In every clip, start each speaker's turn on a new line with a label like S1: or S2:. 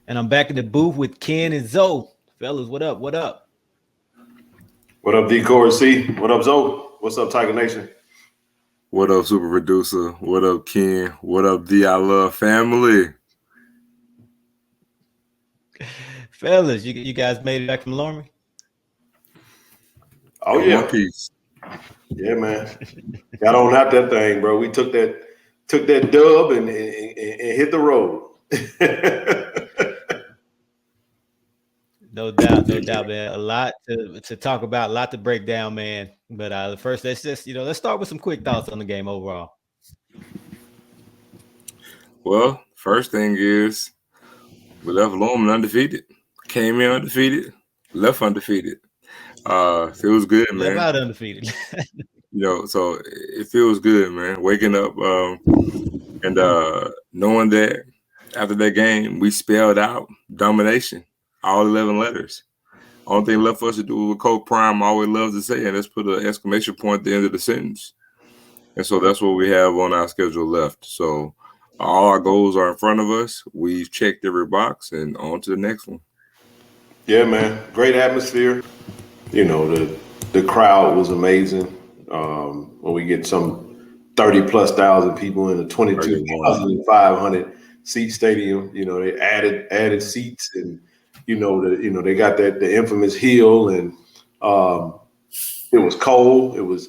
S1: And I'm back in the booth with Ken and Zoe. Fellas, what up? What up?
S2: What up, D Core C? What up, Zoe? What's up, Tiger Nation?
S3: What up, super producer? What up, Ken? What up, D I Love family?
S1: Fellas, you guys made it back from Lormy?
S2: Oh
S3: In one
S2: yeah,
S3: piece.
S2: yeah, man. Got on out that thing, bro. We took that dub and hit the road.
S1: No doubt, no doubt, man. A lot to talk about, a lot to break down, man. But first, let's just let's start with some quick thoughts on the game overall.
S3: Well, first thing is we left Longman undefeated. Came in undefeated. Left undefeated. Feels good,
S1: Left
S3: man.
S1: out undefeated.
S3: So it feels good, man. Waking up and knowing that after that game we spelled out domination, all 11 letters. Only thing left for us to do what Coach Prime always loves to say, and let's put an exclamation point at the end of the sentence. And so that's what we have on our schedule left. So all our goals are in front of us. We've checked every box and on to the next one.
S2: Yeah, man. Great atmosphere. The crowd was amazing. When we get some 30 plus thousand people in a
S3: 31.
S2: 22,500 seat stadium, they added seats, and they got the infamous hill, and um, it was cold. It was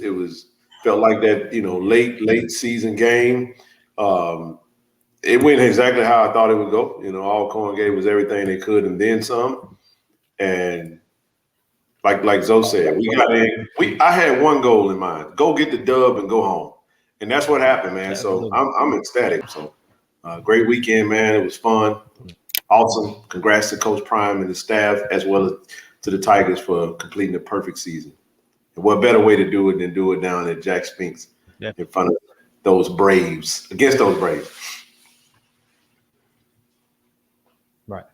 S2: felt like that late season game. Um, it went exactly how I thought it would go. Alcorn gave us everything they could and then some. And like Zoe said, we got in. I had one goal in mind: go get the dub and go home. And that's what happened, man. So
S1: Absolutely.
S2: I'm ecstatic. So great weekend, man. It was fun, awesome. Congrats to Coach Prime and the staff, as well as to the Tigers for completing the perfect season. And what better way to do it than do it down at Jack Spinks
S1: Yeah.
S2: in front of those Braves, against those Braves.
S1: Right.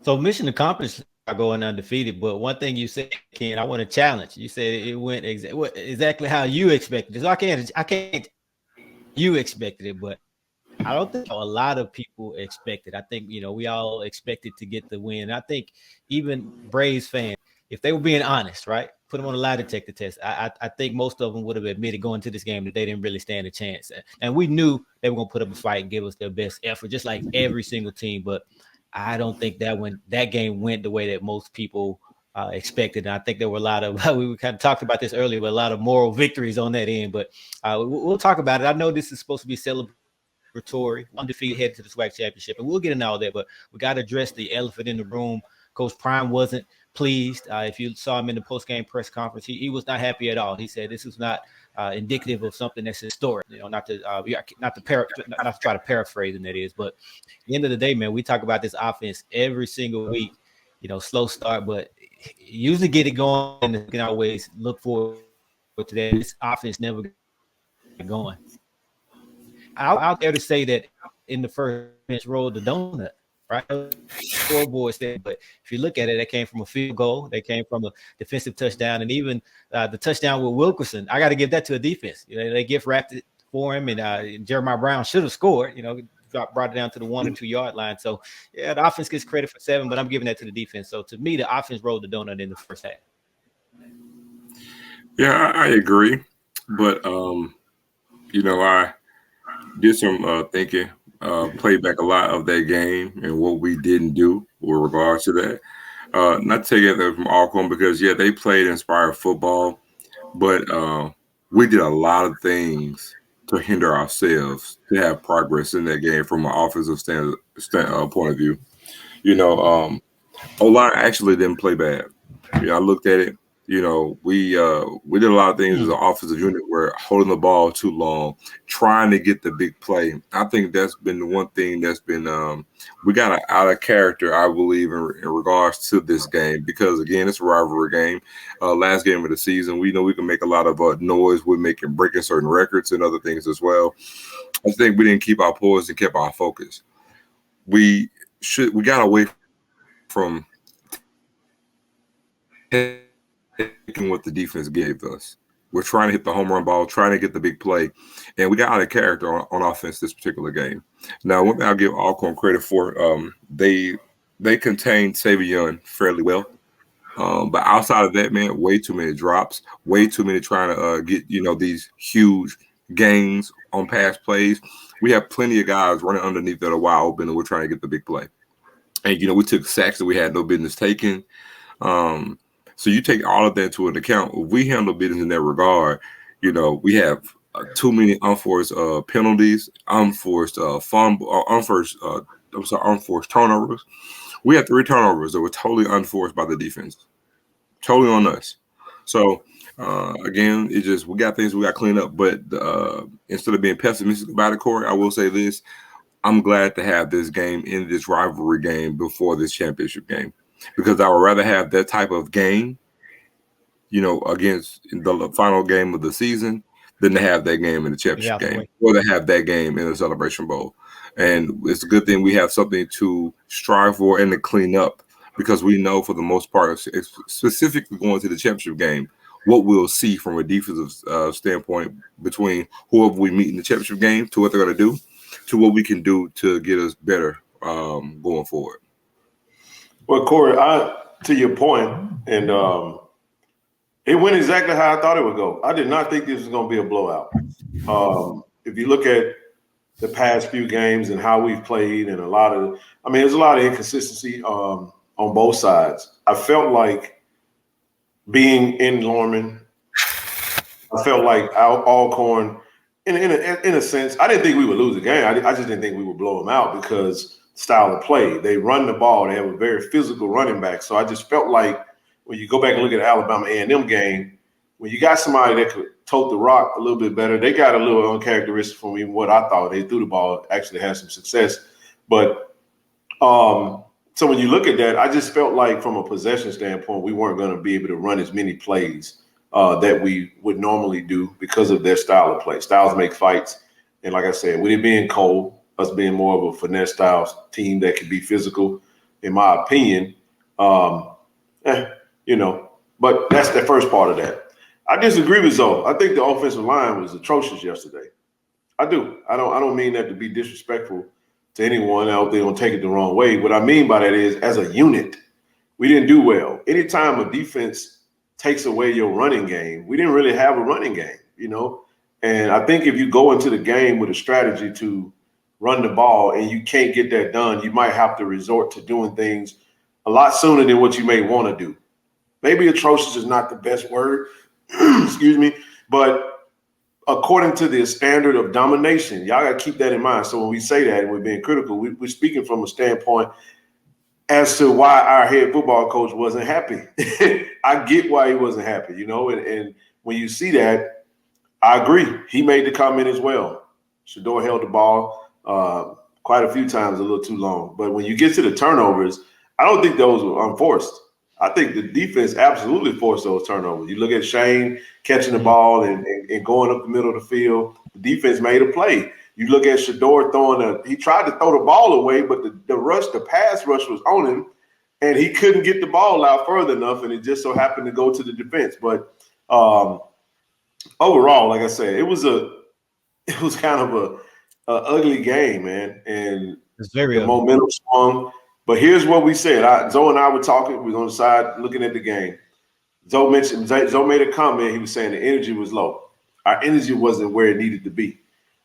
S1: So mission accomplished by going undefeated. But one thing you said, Ken, I want to challenge. You said it went exactly how you expected it. So I can't you expected it, but I don't think a lot of people expected. I think we all expected to get the win. I think even Braves fans, if they were being honest, right, put them on a lie detector test. I think most of them would have admitted going to this game that they didn't really stand a chance. And we knew they were going to put up a fight and give us their best effort, just like every single team. But I don't think that game went the way that most people expected. And I think there were a lot of we kind of talked about this earlier, but a lot of moral victories on that end. But we'll talk about it. I know this is supposed to be celebratory, undefeated headed to the SWAC championship, and we'll get into all that. But we got to address the elephant in the room. Coach Prime wasn't pleased. If you saw him in the post game press conference, he was not happy at all. He said this is not indicative of something that's historic. Not to try to paraphrase him, that is, but at the end of the day, man, we talk about this offense every single week. Slow start, but usually get it going, and you can always look forward to that. This offense never got going. Out there to say that in the first bench rolled the donut, right? Scoreboard said, but if you look at it, that came from a field goal, that came from a defensive touchdown, and even the touchdown with Wilkerson. I got to give that to a defense. They gift wrapped it for him, and Jeremiah Brown should have scored. Brought it down to the 1 or 2 yard line. So yeah, the offense gets credit for 7, but I'm giving that to the defense. So to me, the offense rolled the donut in the first half.
S3: Yeah, I agree. But I did some thinking, played back a lot of that game and what we didn't do with regards to that. Not taking that from Alcorn because they played inspired football, but we did a lot of things to hinder ourselves to have progress in that game from an offensive point of view. O-line actually didn't play bad. I looked at it. We did a lot of things as an offensive unit where holding the ball too long, trying to get the big play. I think that's been the one thing that's been we got out of character, I believe, in regards to this game because again, it's a rivalry game. Last game of the season, we know we can make a lot of noise. We're breaking certain records and other things as well. I think we didn't keep our poise and kept our focus. We got away from taking what the defense gave us. We're trying to hit the home run ball, trying to get the big play, and we got out of character on offense this particular game. Now, one thing I'll give Alcorn credit for, they they contained Savion fairly well. But outside of that, man, way too many drops, way too many trying to get these huge gains on pass plays. We have plenty of guys running underneath that are wide open, and we're trying to get the big play. And we took sacks that we had no business taking. So you take all of that into an account. If we handle business in that regard, we have too many unforced penalties, unforced unforced turnovers. We had 3 turnovers that were totally unforced by the defense, totally on us. So again, we got things we got to clean up. But instead of being pessimistic about it, Corey, I will say this: I'm glad to have this game in this rivalry game before this championship game, because I would rather have that type of game, against the final game of the season than to have that game in the championship game, or to have that game in the Celebration Bowl. And it's a good thing we have something to strive for and to clean up, because we know for the most part, specifically going to the championship game, what we'll see from a defensive standpoint between whoever we meet in the championship game to what they're going to do to what we can do to get us better going forward.
S2: Well, Corey, to your point, and it went exactly how I thought it would go. I did not think this was going to be a blowout. If you look at the past few games and how we've played, and there's a lot of inconsistency on both sides. I felt like being in Lorman, I felt like Alcorn, in a sense, I didn't think we would lose the game. I just didn't think we would blow them out because style of play. They run the ball. They have a very physical running back. So I just felt like when you go back and look at the Alabama A&M game, when you got somebody that could tote the rock a little bit better, they got a little uncharacteristic from even what I thought. They threw the ball, actually had some success. But so when you look at that, I just felt like from a possession standpoint, we weren't going to be able to run as many plays that we would normally do because of their style of play. Styles make fights. And like I said, with it being cold, us being more of a finesse style team that can be physical, in my opinion, but that's the first part of that. I disagree with Zoe. I think the offensive line was atrocious yesterday. I do. I don't mean that to be disrespectful to anyone. I hope they don't take it the wrong way. What I mean by that is, as a unit, we didn't do well. Anytime a defense takes away your running game, we didn't really have a running game, And I think if you go into the game with a strategy to run the ball and you can't get that done, you might have to resort to doing things a lot sooner than what you may want to do. Maybe atrocious is not the best word, excuse me, but according to the standard of domination, y'all got to keep that in mind. So when we say that and we're being critical, we're speaking from a standpoint as to why our head football coach wasn't happy. I get why he wasn't happy, and when you see that, I agree. He made the comment as well. Shedeur held the ball quite a few times a little too long. But when you get to the turnovers, I don't think those were unforced. I think the defense absolutely forced those turnovers. You look at Shane catching the ball and going up the middle of the field. The defense made a play. You look at Shedeur he tried to throw the ball away, but the pass rush was on him, and he couldn't get the ball out further enough, and it just so happened to go to the defense. But overall, like I said, it was kind of a ugly game, man, and
S1: it's very
S2: the momentum swung. But here's what we said. Zoe and I were talking. We were on the side looking at the game. Zoe made a comment. He was saying the energy was low. Our energy wasn't where it needed to be.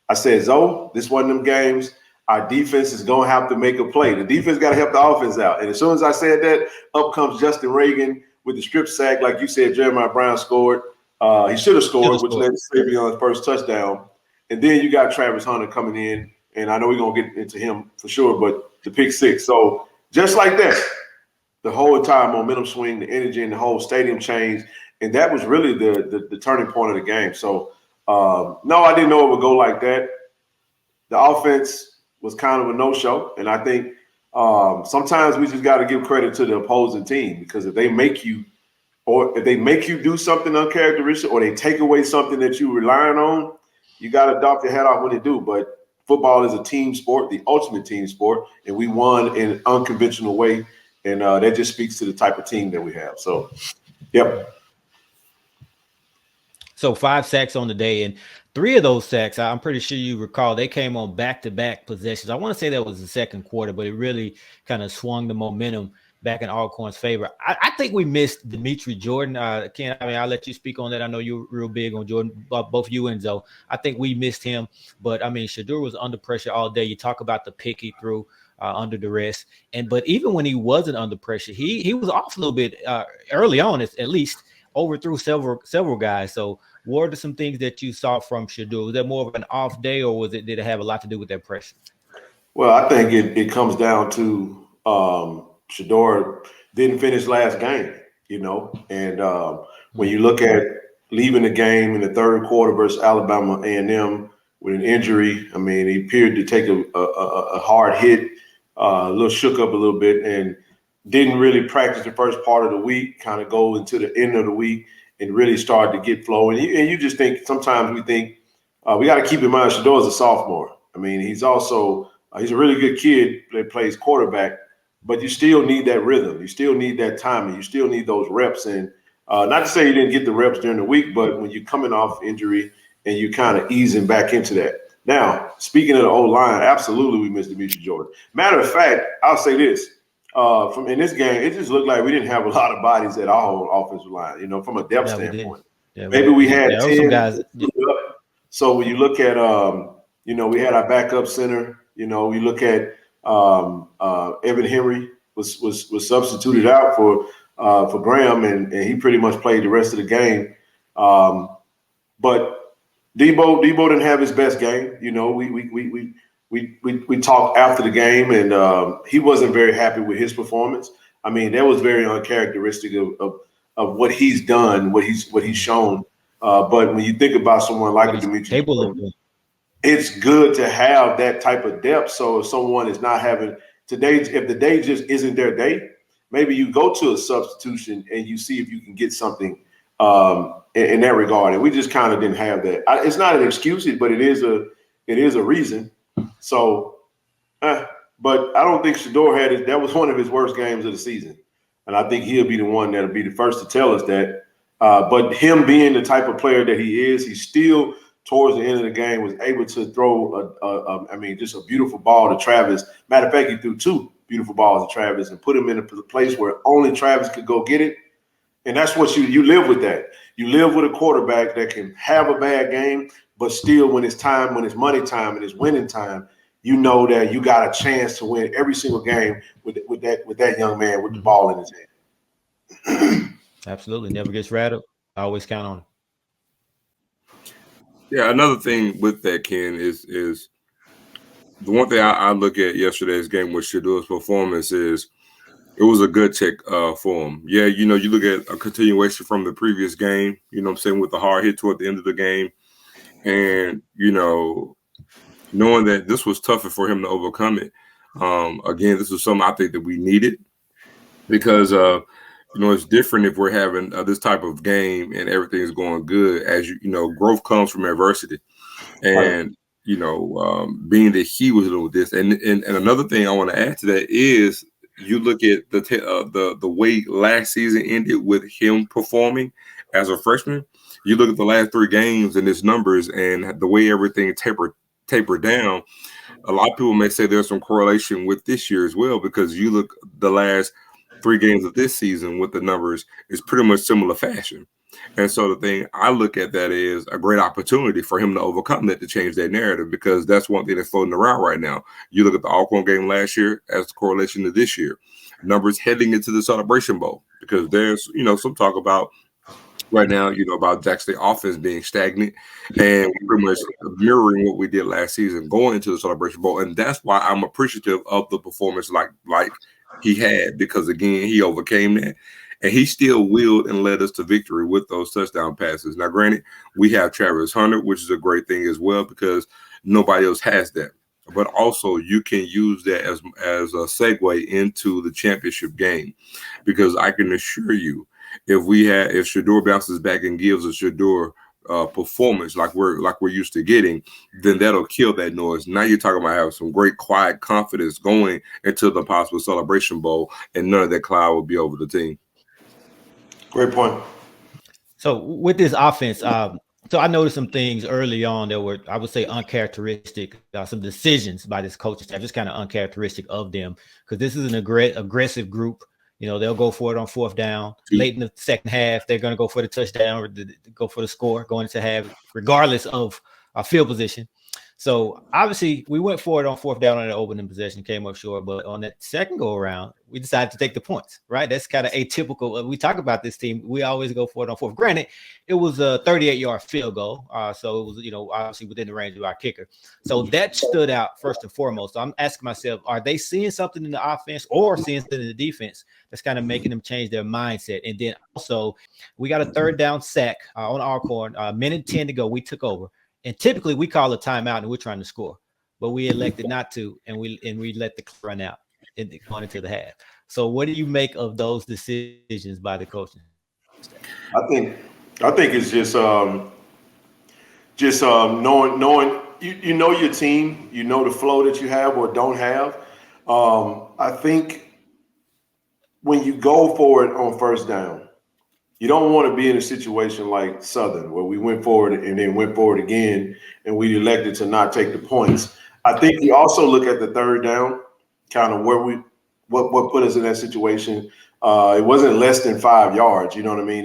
S2: I said, Zoe, this one of them games. Our defense is going to have to make a play. The defense got to help the offense out. And as soon as I said that, up comes Justin Reagan with the strip sack. Like you said, Jeremiah Brown scored. He should have scored, which led to Savion's first touchdown. And then you got Travis Hunter coming in. And I know we're going to get into him for sure, but the pick six. So just like that, the whole entire momentum swing, the energy, and the whole stadium changed. And that was really the turning point of the game. So, no, I didn't know it would go like that. The offense was kind of a no-show. And I think sometimes we just got to give credit to the opposing team, because if they make you do something uncharacteristic, or they take away something that you're relying on, you got to dock your head off when they do. But football is a team sport, the ultimate team sport, and we won in an unconventional way. And that just speaks to the type of team that we have. So, yep.
S1: So 5 sacks on the day, and 3 of those sacks, I'm pretty sure you recall, they came on back-to-back possessions. I want to say that was the second quarter, but it really kind of swung the momentum back in Alcorn's favor. I think we missed Dimitri Jordan. Ken, I mean, I'll let you speak on that. I know you're real big on Jordan, both you and Zoe. I think we missed him, but I mean, Shedeur was under pressure all day. You talk about the pick he threw under duress, but even when he wasn't under pressure, he was off a little bit early on, at least overthrew several guys. So what are some things that you saw from Shedeur? Was that more of an off day, or did it have a lot to do with that pressure?
S2: Well, I think it comes down to Shedeur didn't finish last game, and when you look at leaving the game in the third quarter versus Alabama A&M with an injury, I mean, he appeared to take a hard hit, a little shook up a little bit, and didn't really practice the first part of the week, kind of go into the end of the week and really start to get flow. And you just think, sometimes we think, we got to keep in mind Shedeur is a sophomore. I mean, he's also he's a really good kid that plays quarterback, but you still need that rhythm. You still need that timing. You still need those reps. And not to say you didn't get the reps during the week, but when you're coming off injury and you kind of easing back into that. Now, speaking of the O-line, absolutely we missed Dimitri Jordan. Matter of fact, I'll say this. From in this game, it just looked like we didn't have a lot of bodies at all offensive line, from a depth standpoint. Maybe we had 10 some guys. So when you look at, we had our backup center. We look at Evan Henry was substituted out for Graham, and he pretty much played the rest of the game. But Debo didn't have his best game. We talked after the game, and he wasn't very happy with his performance. I mean, that was very uncharacteristic of what he's done, what he's shown. But when you think about someone like Dimitri, it's good to have that type of depth. So if someone is not having today, if the day just isn't their day, maybe you go to a substitution and you see if you can get something in that regard. And we just kind of didn't have that. It's not an excuse, but it is a reason. So, but I don't think Shedeur had it. That was one of his worst games of the season. And I think he'll be the one that'll be the first to tell us that. But him being the type of player that he is, he still, towards the end of the game, was able to throw, just a beautiful ball to Travis. Matter of fact, he threw 2 beautiful balls to Travis and put him in a place where only Travis could go get it. And that's what you live with that. You live with a quarterback that can have a bad game, but still when it's time, when it's money time and it's winning time, you know that you got a chance to win every single game with that young man with the ball in his hand.
S1: Absolutely. Never gets rattled. I always count on him.
S3: Yeah, another thing with that, Ken, is the one thing I look at yesterday's game with Shedeur's performance is it was a good check for him. Yeah, you look at a continuation from the previous game, with the hard hit toward the end of the game. And, knowing that this was tougher for him to overcome it. Again, this was something I think that we needed because, it's different if we're having this type of game and everything's going good. As growth comes from adversity. And, being that he was doing this. And another thing I want to add to that is you look at the way last season ended with him performing as a freshman. You look at the last 3 games and his numbers and the way everything tapered down. A lot of people may say there's some correlation with this year as well, because you look the last 3 games of this season with the numbers is pretty much similar fashion. And so the thing I look at that is a great opportunity for him to overcome that, to change that narrative, because that's one thing that's floating around right now. You look at the Alcorn game last year as a correlation to this year. Numbers heading into the Celebration Bowl, because there's, some talk about right now, about Jackson State offense being stagnant and pretty much mirroring what we did last season going into the Celebration Bowl. And that's why I'm appreciative of the performance like he had, because, again, he overcame that. And he still willed and led us to victory with those touchdown passes. Now, granted, we have Travis Hunter, which is a great thing as well, because nobody else has that. But also you can use that as a segue into the championship game, because I can assure you, if Shedeur bounces back and gives a Shedeur performance like we're used to getting, then that'll kill that noise. Now you're talking about having some great quiet confidence going into the possible Celebration Bowl, and none of that cloud will be over the team.
S2: Great point.
S1: So with this offense, So I noticed some things early on that were, I would say, uncharacteristic. Some decisions by this coaching staff, just kind of uncharacteristic of them, because this is an aggressive group. They'll go for it on fourth down. Late in the second half, they're going to go for the touchdown or go for the score going into half, regardless of field position. So obviously, we went for it on fourth down on the opening possession, came up short. But on that second go around, we decided to take the points. Right? That's kind of atypical. We talk about this team. We always go for it on fourth. Granted, it was a 38-yard field goal, so it was obviously within the range of our kicker. So that stood out first and foremost. So I'm asking myself, are they seeing something in the offense or seeing something in the defense that's kind of making them change their mindset? And then also, we got a third down sack on Alcorn, minute 10 to go. We took over. And typically we call a timeout and we're trying to score, but we elected not to, and we let the clock run out going into the half. So what do you make of those decisions by the coaching staff?
S2: I think it's just knowing you know your team, you know the flow that you have or don't have. I think when you go for it on first down, you don't want to be in a situation like Southern where we went forward and then went forward again and we elected to not take the points. I think you also look at the third down, kind of where what put us in that situation. It wasn't less than 5 yards. You know what I mean?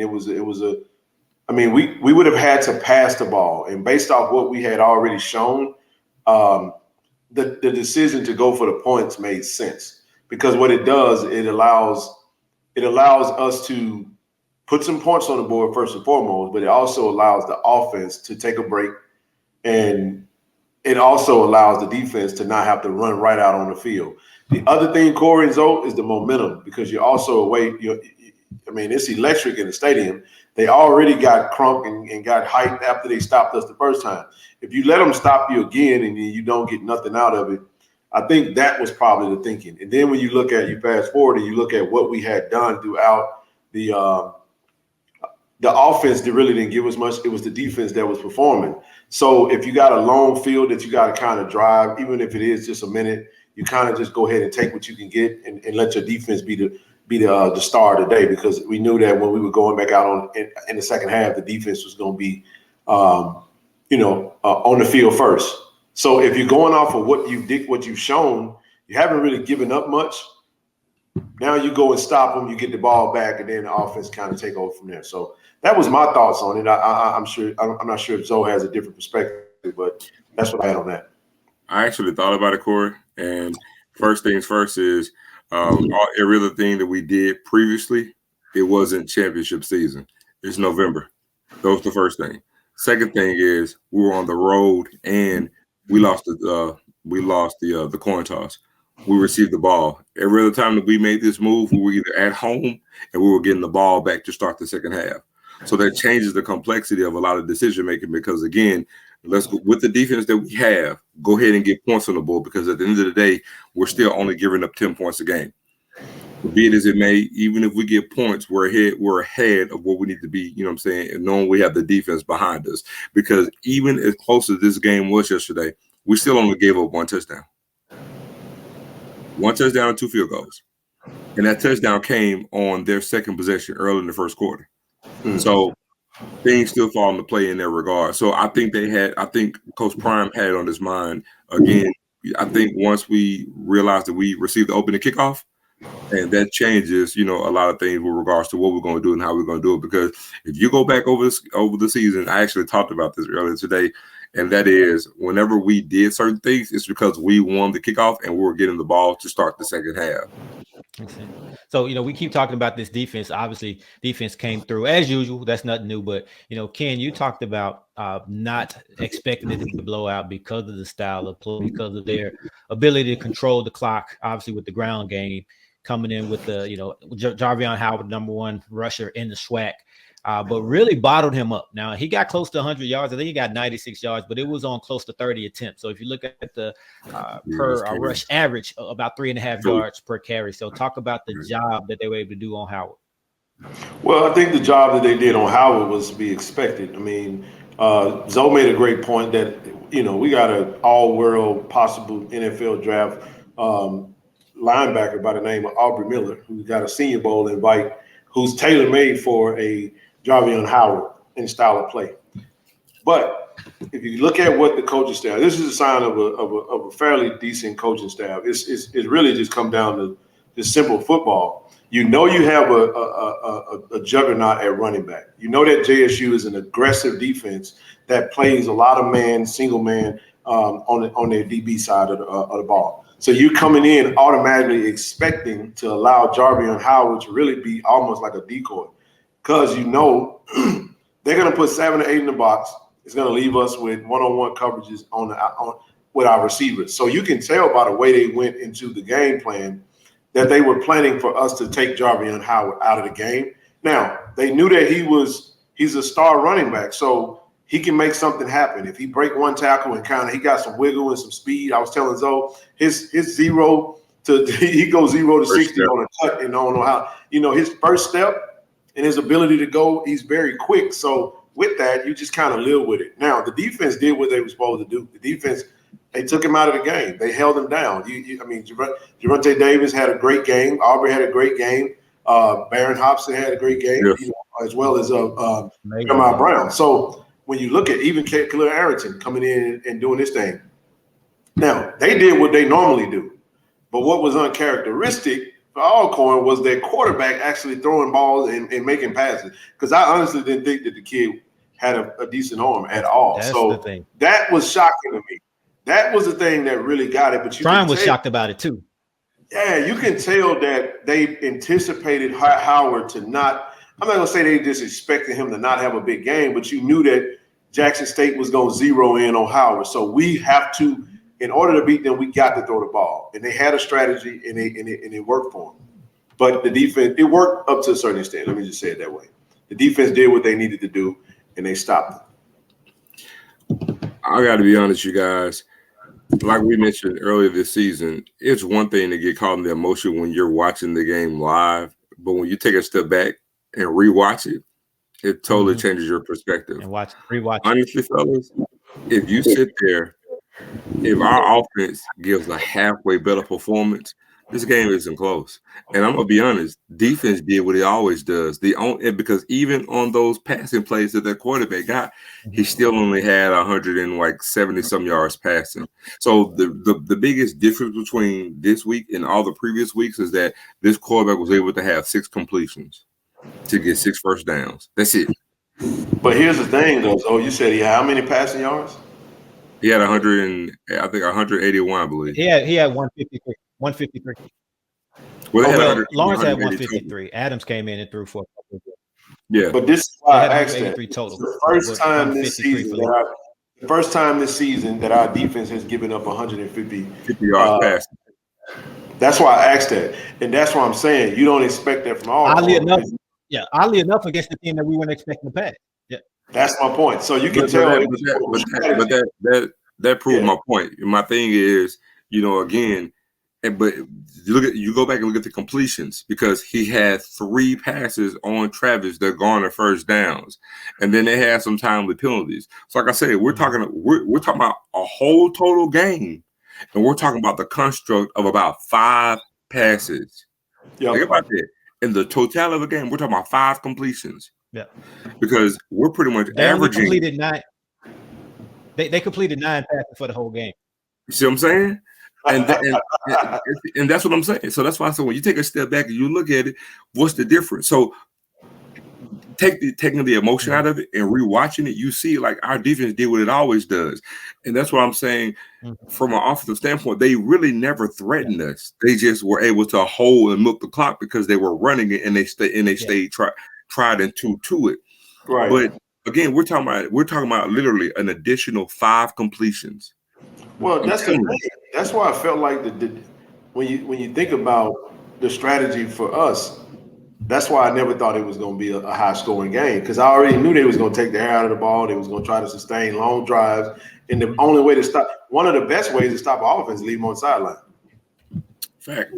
S2: We would have had to pass the ball, and based off what we had already shown, the decision to go for the points made sense, because what it does, it allows us to put some points on the board first and foremost, but it also allows the offense to take a break, and it also allows the defense to not have to run right out on the field. The other thing, Corey and Zoe, is the momentum, because you're also away. It's electric in the stadium. They already got crunk and got hyped after they stopped us the first time. If you let them stop you again and you don't get nothing out of it, I think that was probably the thinking. And then when you fast forward and you look at what we had done throughout the offense, that really didn't give us much. It was the defense that was performing. So if you got a long field that you got to kind of drive, even if it is just a minute, you kind of just go ahead and take what you can get and let your defense be the star of the day, because we knew that when we were going back out in the second half, the defense was going to be, on the field first. So if you're going off of what you've shown, you haven't really given up much. Now you go and stop them, you get the ball back, and then the offense kind of take over from there. So that was my thoughts on it. I'm not sure if Zoe has a different perspective, but that's what I had on that.
S3: I actually thought about it, Corey. And first things first is every other thing that we did previously, it wasn't championship season. It's November. That was the first thing. Second thing is we were on the road and we lost the coin toss. We received the ball. Every other time that we made this move, we were either at home and we were getting the ball back to start the second half. So that changes the complexity of a lot of decision making, because again, let's go with the defense that we have, go ahead and get points on the board, because at the end of the day, we're still only giving up 10 points a game. Be it as it may, even if we get points, we're ahead of what we need to be, you know what I'm saying, and knowing we have the defense behind us. Because even as close as this game was yesterday, we still only gave up one touchdown. One touchdown and 2 field goals. And that touchdown came on their second possession early in the first quarter. Mm-hmm. So things still fall into play in their regard. So I think Coach Prime had on his mind, again, I think once we realized that we received the opening kickoff, and that changes, a lot of things with regards to what we're going to do and how we're going to do it. Because if you go back over the season, I actually talked about this earlier today, and that is whenever we did certain things, it's because we won the kickoff and we were getting the ball to start the second half.
S1: So, we keep talking about this defense. Obviously, defense came through as usual. That's nothing new. But, Ken, you talked about not expecting it to be a blowout because of the style of play, because of their ability to control the clock, obviously with the ground game, coming in with the, Jarvion Howard, number one rusher in the SWAC. But really bottled him up. Now, he got close to 100 yards. I think he got 96 yards, but it was on close to 30 attempts. So if you look at the per rush average, about 3.5 yards per carry. So talk about the job that they were able to do on Howard.
S2: Well, I think the job that they did on Howard was to be expected. Zoe made a great point that, we got an all-world possible NFL draft linebacker by the name of Aubrey Miller, who got a Senior Bowl invite, who's tailor-made for a Jarvion Howard in style of play. But if you look at what the coaching staff, this is a sign of a fairly decent coaching staff. It's really just come down to just simple football. You know you have a juggernaut at running back. You know that JSU is an aggressive defense that plays a lot of man, single man on their DB side of the ball. So you're coming in automatically expecting to allow Jarvion Howard to really be almost like a decoy, because you know they're going to put 7 or 8 in the box. It's going to leave us with one-on-one coverages with our receivers. So you can tell by the way they went into the game plan that they were planning for us to take Jarvion Howard out of the game. Now, they knew that he's a star running back, so he can make something happen. If he break one tackle and he got some wiggle and some speed. I was telling Zoe, his 0 to he goes 0 to 60 on a cut, and I don't know how. His first step and his ability to go, he's very quick. So with that, you just kind of live with it. Now, the defense did what they were supposed to do. The defense, they took him out of the game. They held him down. Javonte Davis had a great game. Aubrey had a great game. Baron Hobson had a great game, as well as Jeremiah Brown. So when you look at even Khalil Arrington coming in and doing this thing, now they did what they normally do. But what was uncharacteristic for Alcorn was their quarterback actually throwing balls and making passes. Because I honestly didn't think that the kid had a decent arm at all.
S1: That's
S2: so
S1: the thing.
S2: That was shocking to me. That was the thing that really got it. But
S1: Brian was shocked about it too.
S2: Yeah, you can tell that they anticipated Howard to not. I'm not gonna say they just expected him to not have a big game, but you knew that Jackson State was gonna zero in on Howard. So we have to, in order to beat them, we got to throw the ball. And they had a strategy, and it worked for them. But the defense, it worked up to a certain extent. Let me just say it that way. The defense did what they needed to do, and they stopped it.
S3: I got to be honest, you guys. Like we mentioned earlier this season, it's one thing to get caught in the emotion when you're watching the game live, but when you take a step back and rewatch it, it totally changes your perspective.
S1: And rewatch.
S3: Honestly, fellas, if you sit there, if our offense gives a halfway better performance, this game isn't close. And I'm gonna be honest, defense did what he always does. Because even on those passing plays that their quarterback got, he still only had 170 some yards passing. So the biggest difference between this week and all the previous weeks is that this quarterback was able to have 6 completions to get 6 first downs. That's it.
S2: But here's the thing, though. So you said he had how many passing yards?
S3: He had 181, I believe.
S1: He had 153. 153.
S3: Well,
S1: Lawrence had 153. Adams came in and threw for a couple of yards.
S3: Yeah.
S2: But this is why I asked that.
S1: Total.
S2: The first time this season that our defense has given up 150
S3: yards passing.
S2: That's why I asked that. And that's why I'm saying you don't expect that from all.
S1: Oddly enough against the team that we weren't expecting to pass. Yeah.
S2: That's my point. So you can tell.
S3: That proved my point. My thing is, again, but you go back and look at the completions, because he had 3 passes on Travis that garnered first downs, and then they had some timely penalties. So, like I said, we're talking about a whole total game, and we're talking about the construct of about 5 passes. Think about that. In the totality of the game, we're talking about 5 completions.
S1: Yeah,
S3: because we're pretty much averaging.
S1: Completed 9. They completed 9 passes for the whole game.
S3: You see what I'm saying? And that's what I'm saying. So that's why I said when you take a step back and you look at it, what's the difference? So taking the emotion out of it and rewatching it, you see like our defense did what it always does. And that's what I'm saying from an offensive standpoint, they really never threatened us. They just were able to hold and milk the clock because they were running it and they stayed tried and true to it.
S2: Right.
S3: But again, we're talking about literally an additional 5 completions.
S2: Well, that's why I felt like when you think about the strategy for us, that's why I never thought it was going to be a high scoring game, because I already knew they was going to take the hair out of the ball. They was going to try to sustain long drives, and the only way to stop, one of the best ways to stop offense, leave them on the sideline.
S3: Fact.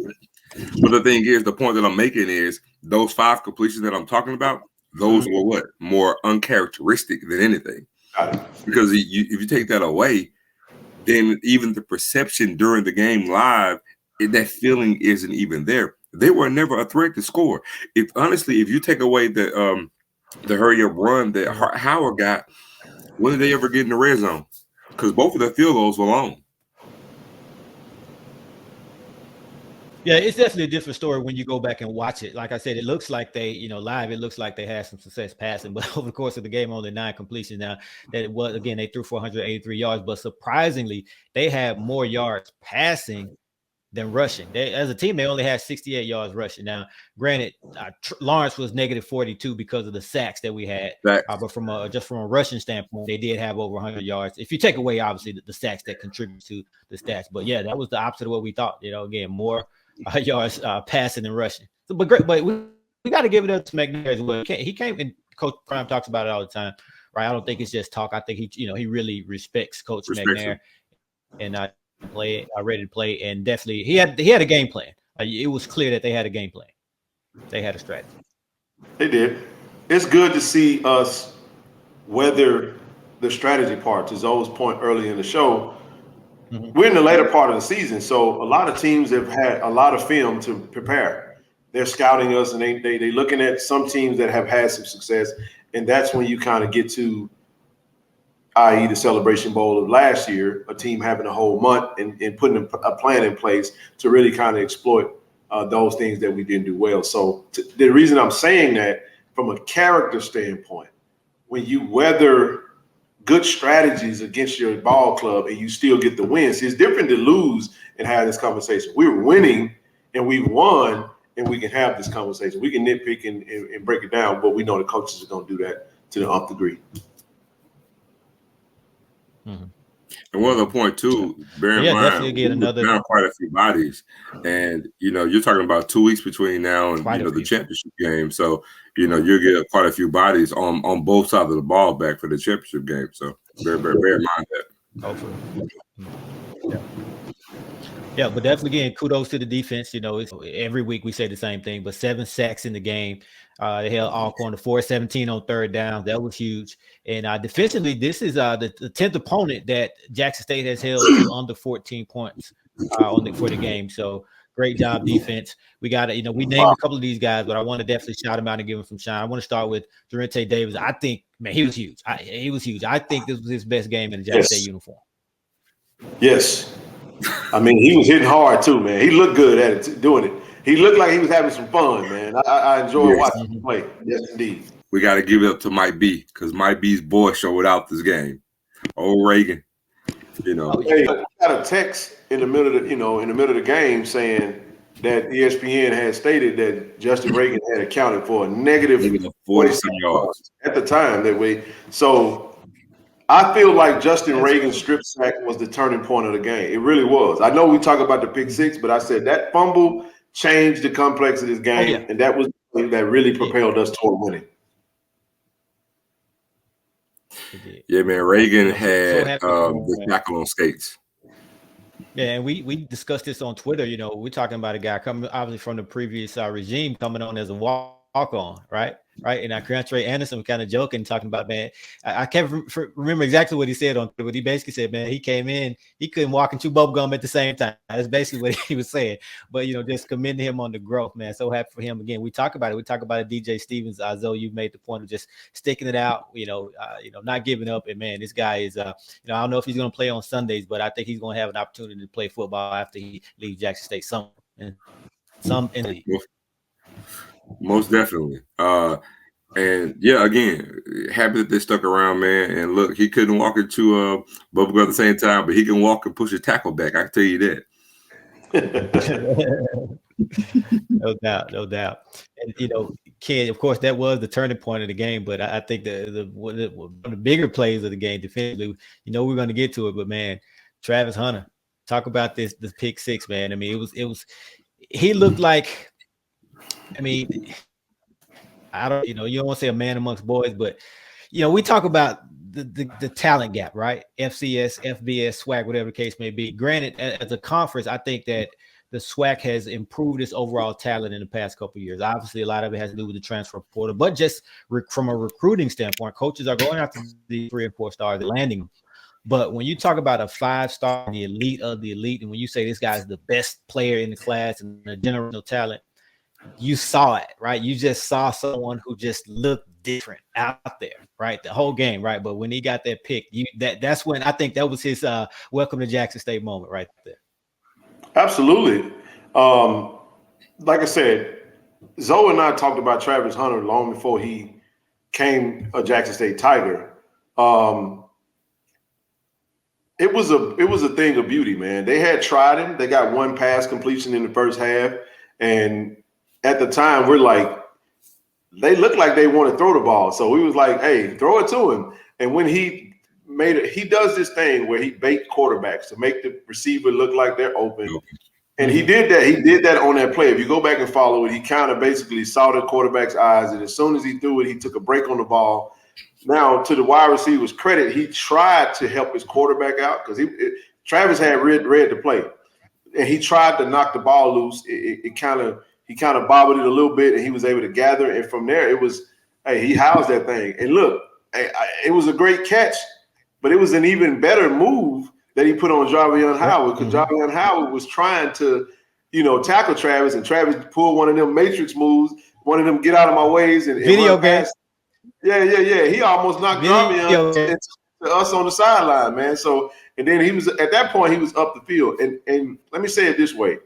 S3: But the thing is, the point that I'm making is those 5 completions that I'm talking about, those were what? More uncharacteristic than anything. Because if you take that away, then even the perception during the game live, that feeling isn't even there. They were never a threat to score. If you take away the hurry up run that Howard got, When did they ever get in the red zone? Because both of their field goals were long.
S1: Yeah, it's definitely a different story when you go back and watch it. Like I said, it looks like they, live, it looks like they had some success passing, but over the course of the game, only 9 completions. Now, that it was, again, they threw 483 yards, but surprisingly, they had more yards passing than rushing. They, as a team, they only had 68 yards rushing. Now, granted, Lawrence was negative 42 because of the sacks that we had, but from just from a rushing standpoint, they did have over 100 yards. If you take away, obviously, the sacks that contribute to the stats, but yeah, that was the opposite of what we thought. Again, more yards passing and rushing. So, but great, but we got to give it up to McNair as well. He came, and Coach Prime talks about it all the time, right? I don't think it's just talk. I think he really respects Coach McNair, and ready to play, and definitely he had a game plan. It was clear that they had a game plan. They had a strategy.
S2: They did. It's good to see us weather the strategy part. To Zoe's point early in the show, we're in the later part of the season, so a lot of teams have had a lot of film to prepare. They're scouting us, and they looking at some teams that have had some success, and that's when you kind of get to, i.e. the Celebration Bowl of last year, a team having a whole month and putting a plan in place to really kind of exploit those things that we didn't do well. So the reason I'm saying that, from a character standpoint, when you weather good strategies against your ball club and you still get the wins, it's different to lose and have this conversation. We're winning and we won, and we can have this conversation. We can nitpick and break it down, but we know the coaches are going to do that to the nth degree.
S3: And one other point too, bear in mind, down quite a few bodies, and you're talking about 2 weeks between now and the championship game. So you'll get quite a few bodies on both sides of the ball back for the championship game. So bear in mind that.
S1: Hopefully. Yeah, but definitely, again, kudos to the defense. It's every week we say the same thing, but 7 sacks in the game. They held Alcorn to 417 on third down. That was huge. And defensively, this is the 10th opponent that Jackson State has held to under 14 points for the game. So great job, defense. We got to, we named a couple of these guys, but I want to definitely shout them out and give them some shine. I want to start with Durante Davis. I think, man, he was huge. He was huge. I think this was his best game in the Jackson State uniform.
S2: Yes. I mean, he was hitting hard too, man. He looked good at it, doing it. He looked like he was having some fun, man. I enjoyed watching him play. Yes, indeed.
S3: We got to give it up to Mike B, because Mike B's boy showed out this game. Old Reagan,
S2: Hey, I got a text in the middle of the game saying that ESPN had stated that Justin Reagan had accounted for a negative 47 yards at the time that way. So I feel like Justin Reagan's strip sack was the turning point of the game. It really was. I know we talk about the pick six, but I said that fumble changed the complex of this game, and that was the thing that really propelled us toward winning.
S3: Yeah, man. Reagan had the tackle on skates.
S1: Yeah, and we discussed this on Twitter. We're talking about a guy coming obviously from the previous regime, coming on as a walk-on, right? And Trey Anderson was kind of joking, talking about, man, I can't remember exactly what he said on Twitter, but he basically said, man, he came in, he couldn't walk and chew bubble gum at the same time. That's basically what he was saying. But, just commending him on the growth, man. So happy for him. Again, we talk about it. We talk about it, DJ Stevens. Zoe, you made the point of just sticking it out, not giving up. And, man, this guy is, I don't know if he's going to play on Sundays, but I think he's going to have an opportunity to play football after he leaves Jackson State some in the league.
S3: Most definitely. And yeah, again, happy that they stuck around, man. And look, he couldn't walk into bubblegum at the same time, but he can walk and push his tackle back. I can tell you
S1: that. No doubt. And Ken, of course, that was the turning point of the game. But I think one of the bigger plays of the game defensively, we're going to get to it. But man, Travis Hunter, talk about this pick six, man. I mean, it was. He looked like. I mean, I don't, you don't want to say a man amongst boys, but we talk about the talent gap, right? FCS, FBS, SWAC, whatever the case may be. Granted, as a conference, I think that the SWAC has improved its overall talent in the past couple of years. Obviously, a lot of it has to do with the transfer portal, but just from a recruiting standpoint, coaches are going after the 3 and 4 stars, they're landing them. But when you talk about a 5-star, the elite of the elite, and when you say this guy's the best player in the class and a generational talent, you saw it, right? You just saw someone who just looked different out there, right? The whole game, right? But when he got that pick, that's when I think that was his welcome to Jackson State moment right there.
S2: Absolutely. Like I said, Zoe and I talked about Travis Hunter long before he came a Jackson State Tiger. It was a thing of beauty, man. They had tried him. They got one pass completion in the first half, and at the time, we're like, they looked like they want to throw the ball. So we was like, hey, throw it to him. And when he made it, he does this thing where he bait quarterbacks to make the receiver look like they're open. And he did that. He did that on that play. If you go back and follow it, he kind of basically saw the quarterback's eyes, and as soon as he threw it, he took a break on the ball. Now, to the wide receiver's credit, he tried to help his quarterback out because Travis had read the play, and he tried to knock the ball loose. He kind of bobbled it a little bit, and he was able to gather. And from there, it was, hey, he housed that thing. And look, it was a great catch, but it was an even better move that he put on Jarvion Howard, because Jarvion Howard was trying to, tackle Travis, and Travis pulled one of them matrix moves, one of them get out of my ways and
S1: video games.
S2: Yeah. He almost knocked Jarvion to us on the sideline, man. So, and then he was at that point, he was up the field. And let me say it this way.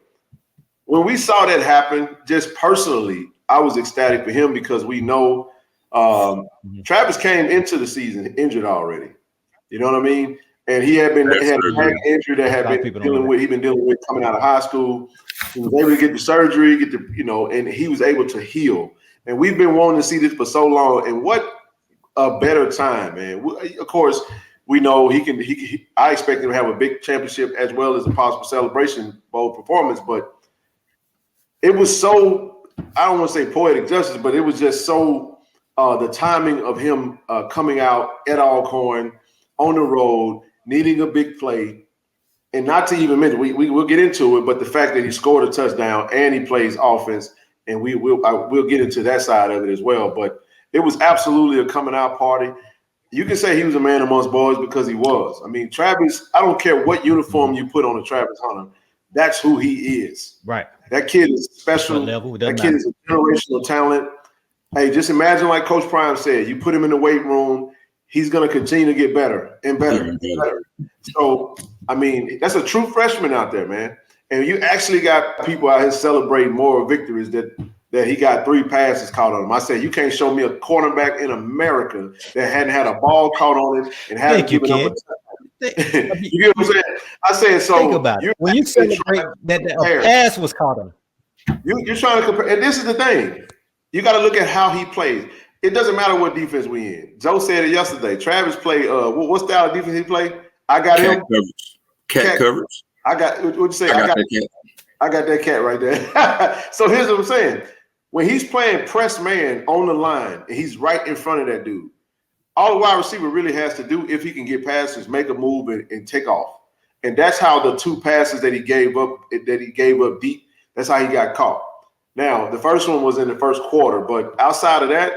S2: When we saw that happen, just personally, I was ecstatic for him because we know Travis came into the season injured already. You know what I mean? And he had a back injury that had been dealing with coming out of high school. He was able to get the surgery, and he was able to heal. And we've been wanting to see this for so long. And what a better time, man. Of course, we know I expect him to have a big championship as well as a possible Celebration Bowl performance. But it was so, I don't want to say poetic justice, but it was just so the timing of him coming out at Alcorn on the road, needing a big play, and not to even mention, we'll get into it, but the fact that he scored a touchdown and he plays offense, and we'll get into that side of it as well. But it was absolutely a coming out party. You can say he was a man amongst boys because he was. I mean, Travis, I don't care what uniform you put on a Travis Hunter, that's who he is.
S1: Right.
S2: That kid is special. That kid is a generational talent. Hey, just imagine, like Coach Prime said, you put him in the weight room, he's going to continue to get better and better and better. So, I mean, that's a true freshman out there, man. And you actually got people out here celebrating more victories that he got 3 passes caught on him. I said, you can't show me a cornerback in America that hadn't had a ball caught on it and hadn't given up a touchdown. You get what I'm saying? I said, so
S1: think about it. When you celebrate that a pass was caught on him.
S2: You're trying to compare. And this is the thing. You got to look at how he plays. It doesn't matter what defense we in. Joe said it yesterday. Travis played. What style of defense he played? I got
S3: cat
S2: him.
S3: Coverage. Cat coverage.
S2: I got. What'd you say? I got that cat right there. So here's what I'm saying. When he's playing press man on the line and he's right in front of that dude, all the wide receiver really has to do, if he can get past, is make a move and take off. And that's how the 2 passes that he gave up deep. That's how he got caught. Now the first one was in the first quarter, but outside of that,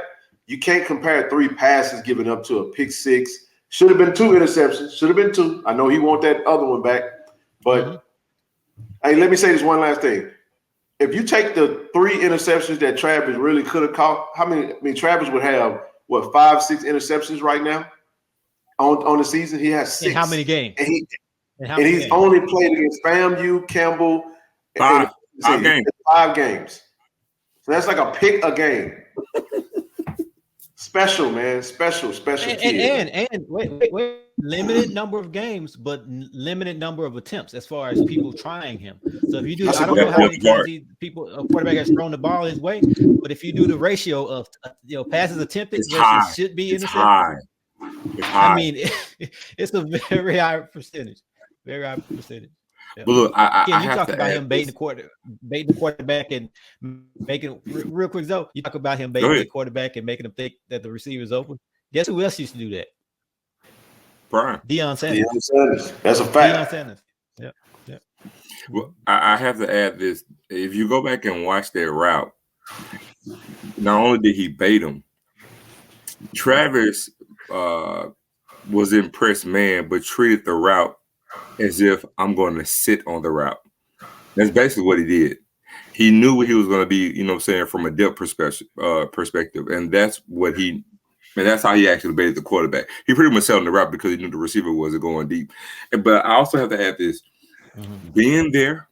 S2: you can't compare 3 passes given up to a pick 6. Should have been 2 interceptions. Should have been 2. I know he want that other one back. But, hey, let me say this one last thing. If you take the 3 interceptions that Travis really could have caught, Travis would have, 5, 6 interceptions right now on the season? He has 6.
S1: In how many games?
S2: And he's only played against FAMU, Campbell.
S3: 5 games.
S2: 5 games. So that's like a pick a game. Special, man. Special kid.
S1: And wait. Limited number of games, but limited number of attempts as far as people trying him. So if you do, I don't know how many times a quarterback has thrown the ball his way, but if you do the ratio of passes attempted versus should be intercepted,
S3: it's high.
S1: I mean, it's a very high percentage. Very high percentage. Yeah.
S3: But look, I
S1: you talk about him baiting the quarterback and making real quick though. You talk about him baiting the quarterback and making him think that the receiver's open. Guess who else used to do that?
S3: Brian.
S1: Deion
S2: Sanders. That's a fact.
S1: Deion Sanders. Yeah.
S3: Well, I have to add this. If you go back and watch that route, not only did he bait him, Travis was in press man, but treated the route as if I'm going to sit on the route. That's basically what he did. He knew what he was going to be, from a depth perspective. And that's what he And that's how he actually debated the quarterback. He pretty much selling the route because he knew the receiver wasn't going deep. But I also have to add this. Being there,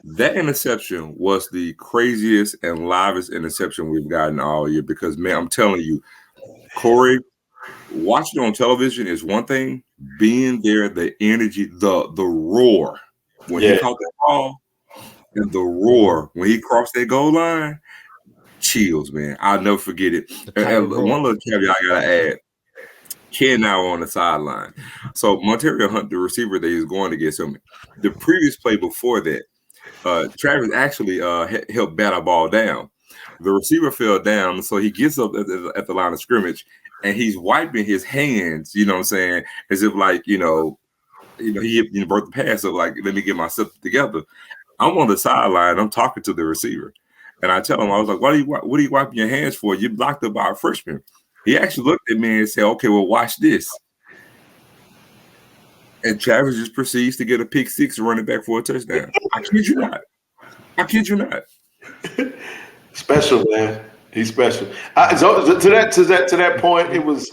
S3: that interception was the craziest and livest interception we've gotten all year because, man, I'm telling you, Corey, watching on television is one thing. Being there, the energy, the roar when he caught that ball and the roar when he crossed that goal line, chills, man. I'll never forget it. And one little caveat I gotta add. Ken now on the sideline. So Montario Hunt, the receiver that he's going against him, the previous play before that, Travis actually helped bat a ball down. The receiver fell down, so he gets up at the line of scrimmage and he's wiping his hands, you know what I'm saying, as if like, he broke the pass up, like, let me get myself together. I'm on the sideline, I'm talking to the receiver. And I tell him, I was like, what are you wiping your hands for? You blocked up by a freshman. He actually looked at me and said, okay, well, watch this. And Travis just proceeds to get a pick six and run it back for a touchdown. I kid you not.
S2: Special, man. He's special. So to that point, it was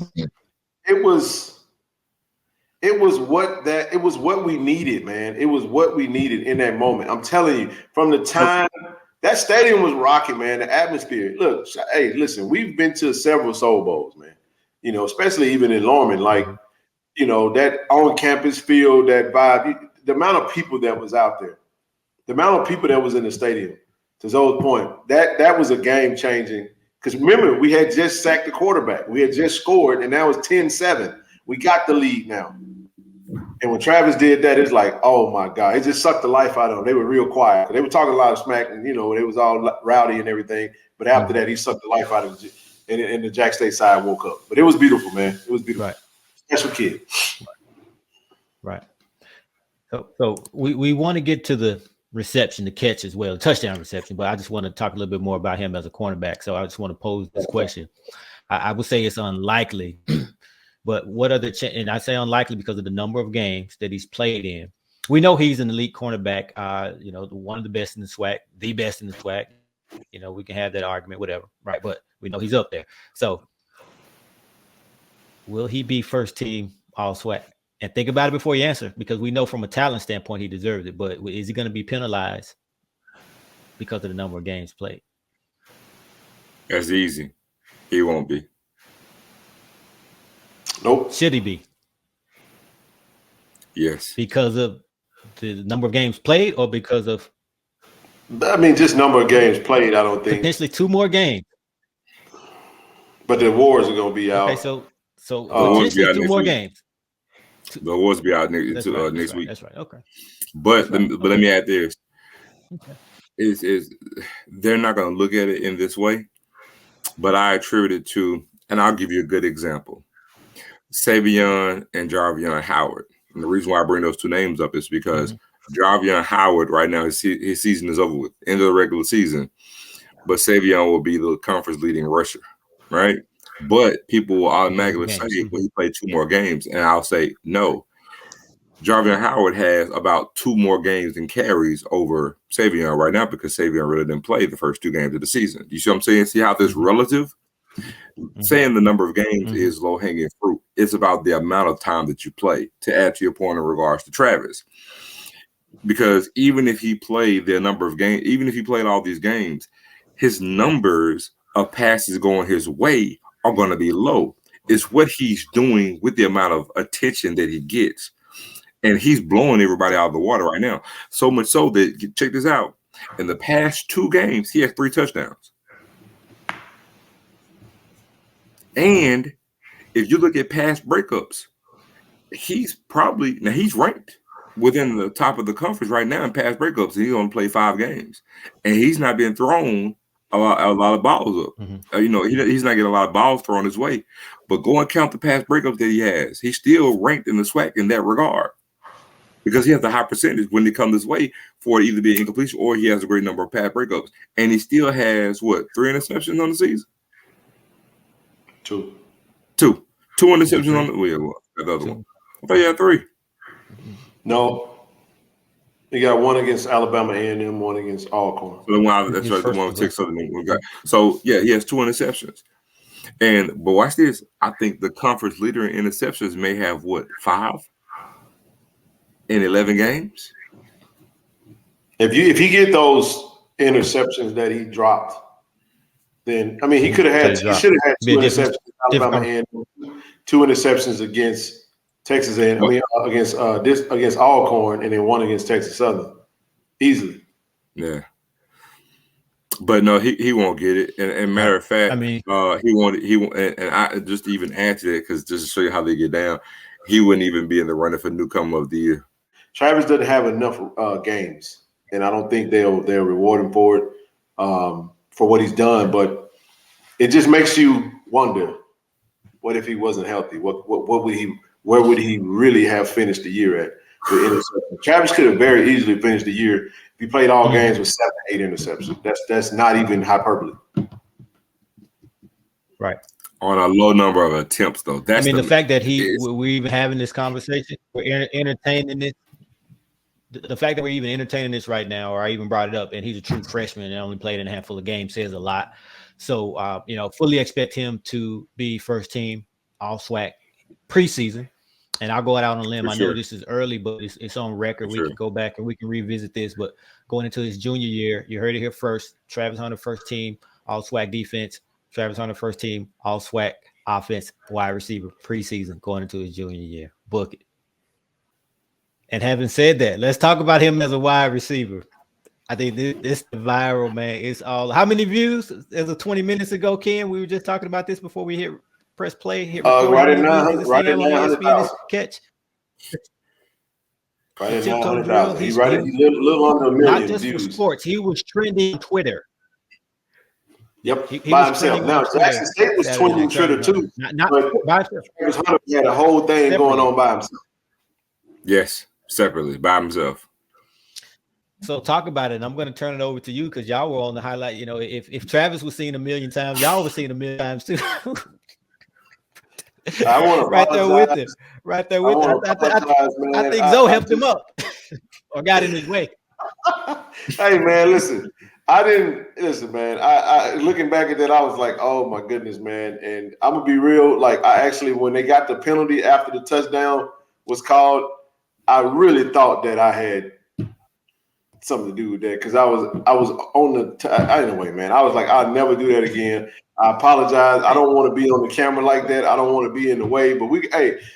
S2: what we needed, man. It was what we needed in that moment. I'm telling you, from the time that stadium was rocking, man, the atmosphere. Look, hey, listen, we've been to several Soul Bowls, man. Especially even in Lorman, like, that on-campus feel, that vibe, the amount of people that was out there, the amount of people that was in the stadium. To Zoe's point, that was a game-changing. Because remember, we had just sacked the quarterback. We had just scored, and now it's 10-7. We got the lead now. And when Travis did that, it's like, oh, my God. It just sucked the life out of them. They were real quiet. They were talking a lot of smack, and, it was all rowdy and everything. But after that, he sucked the life out of them, and the Jack State side woke up. But it was beautiful, man. It was beautiful.
S1: Right.
S2: Special kid.
S1: Right. So we want to get to the reception, the catch as well, touchdown reception, but I just want to talk a little bit more about him as a cornerback. So I just want to pose this question. I would say it's unlikely, but what are the and I say unlikely because of the number of games that he's played in. We know he's an elite cornerback, one of the best in the SWAC, the best in the SWAC. We can have that argument, whatever, right? But we know he's up there. So will he be first team all SWAC? And think about it before you answer, because we know from a talent standpoint he deserves it. But is he going to be penalized because of the number of games played?
S3: That's easy. He won't be.
S2: Nope.
S1: Should he be?
S3: Yes.
S1: Because of the number of games played, or because of?
S2: I mean, just number of games played. I don't think
S1: potentially 2 more games.
S2: But the awards are going to be out.
S1: Okay, so potentially 2 more games.
S3: The awards will be out next week.
S1: That's right. Okay.
S3: But let me add this. Okay. Is they're not going to look at it in this way, but I attribute it to, and I'll give you a good example, Savion and Jarvion Howard. And the reason why I bring those 2 names up is because Jarvion Howard right now, his season is over with, end of the regular season, but Savion will be the conference leading rusher, right? But people will automatically say, well, he played 2 more games. And I'll say, no. Jarvion Howard has about 2 more games and carries over Savion right now because Savion really didn't play the first 2 games of the season. You see what I'm saying? See how this relative? Saying the number of games is low-hanging fruit. It's about the amount of time that you play, to add to your point in regards to Travis. Because even if he played the number of games, even if he played all these games, his numbers of passes going his way are going to be low. It's what he's doing with the amount of attention that he gets. And he's blowing everybody out of the water right now. So much so that, check this out, in the past 2 games, he has 3 touchdowns. And if you look at past breakups, he's ranked within the top of the conference right now in past breakups. He's going to play 5 games. And he's not being thrown a lot of balls up. He's not getting a lot of balls thrown his way. But go and count the past breakups that he has. He's still ranked in the SWAC in that regard. Because he has a high percentage when they come this way for it either be incompletion or he has a great number of past breakups. And he still has, 3 interceptions on the season?
S2: 2.
S3: 2 interceptions on the other one. I thought he had 3.
S2: No. He got 1 against Alabama A&M, 1 against Alcorn.
S3: That's right, the one with 6 other names we got. So, yeah, he has 2 interceptions. But watch this. I think the conference leader in interceptions may have 5 in 11 games.
S2: If he get those interceptions that he dropped, then I mean he should have had 2 interceptions Alabama and 2 interceptions against Texas and against Alcorn, and then 1 against Texas Southern, easily.
S3: Yeah. But no, he won't get it. And matter of fact, he won't. And I just to even add to that, because just to show you how they get down, he wouldn't even be in the running for newcomer of the year.
S2: Travis doesn't have enough games, and I don't think they'll reward him for it, for what he's done. But it just makes you wonder, what if he wasn't healthy? Where would he really have finished the year at? Travis could have very easily finished the year if he played all games with 7 or 8 interceptions. That's not even hyperbole.
S1: Right.
S3: On a low number of attempts, though. That's
S1: the fact that we're even having this conversation, we're entertaining this. The fact that we're even entertaining this right now, or I even brought it up, and he's a true freshman and only played in a handful of games, says a lot. So, fully expect him to be first team all SWAC preseason. And I'll go out on a limb. I know this is early, but it's on record. We can go back and we can revisit this. But going into his junior year, you heard it here first. Travis Hunter, first team, all SWAC defense. Travis Hunter, first team, all SWAC offense, wide receiver, preseason, going into his junior year. Book it. And having said that, let's talk about him as a wide receiver. I think this viral, man. It's all. How many views? As of 20 minutes ago, Ken, we were just talking about this before we hit press play. Hit
S2: right at 900,000
S1: catch.
S2: Right at 900,000. He's right. He's a little under 1 million
S1: not just
S2: views.
S1: For sports. He was trending on Twitter.
S2: Yep, he by himself. Now Jackson State was trending Twitter too. Not by himself. He had a whole thing going on by himself.
S3: Yes, separately by himself.
S1: So talk about it. And I'm going to turn it over to you because y'all were on the highlight. If Travis was seen 1 million times, y'all were seen 1 million times too.
S2: I want to
S1: right there with it. Right there with it. I think Zoe helped him up or got in his way.
S2: Hey man, listen. Man. I looking back at that, I was like, oh my goodness, man. And I'm gonna be real. Like, I actually, when they got the penalty after the touchdown was called, I really thought that I had something to do with that because I was on the anyway, man. I was like, I'll never do that again. I apologize. I don't want to be on the camera like that. I don't want to be in the way. But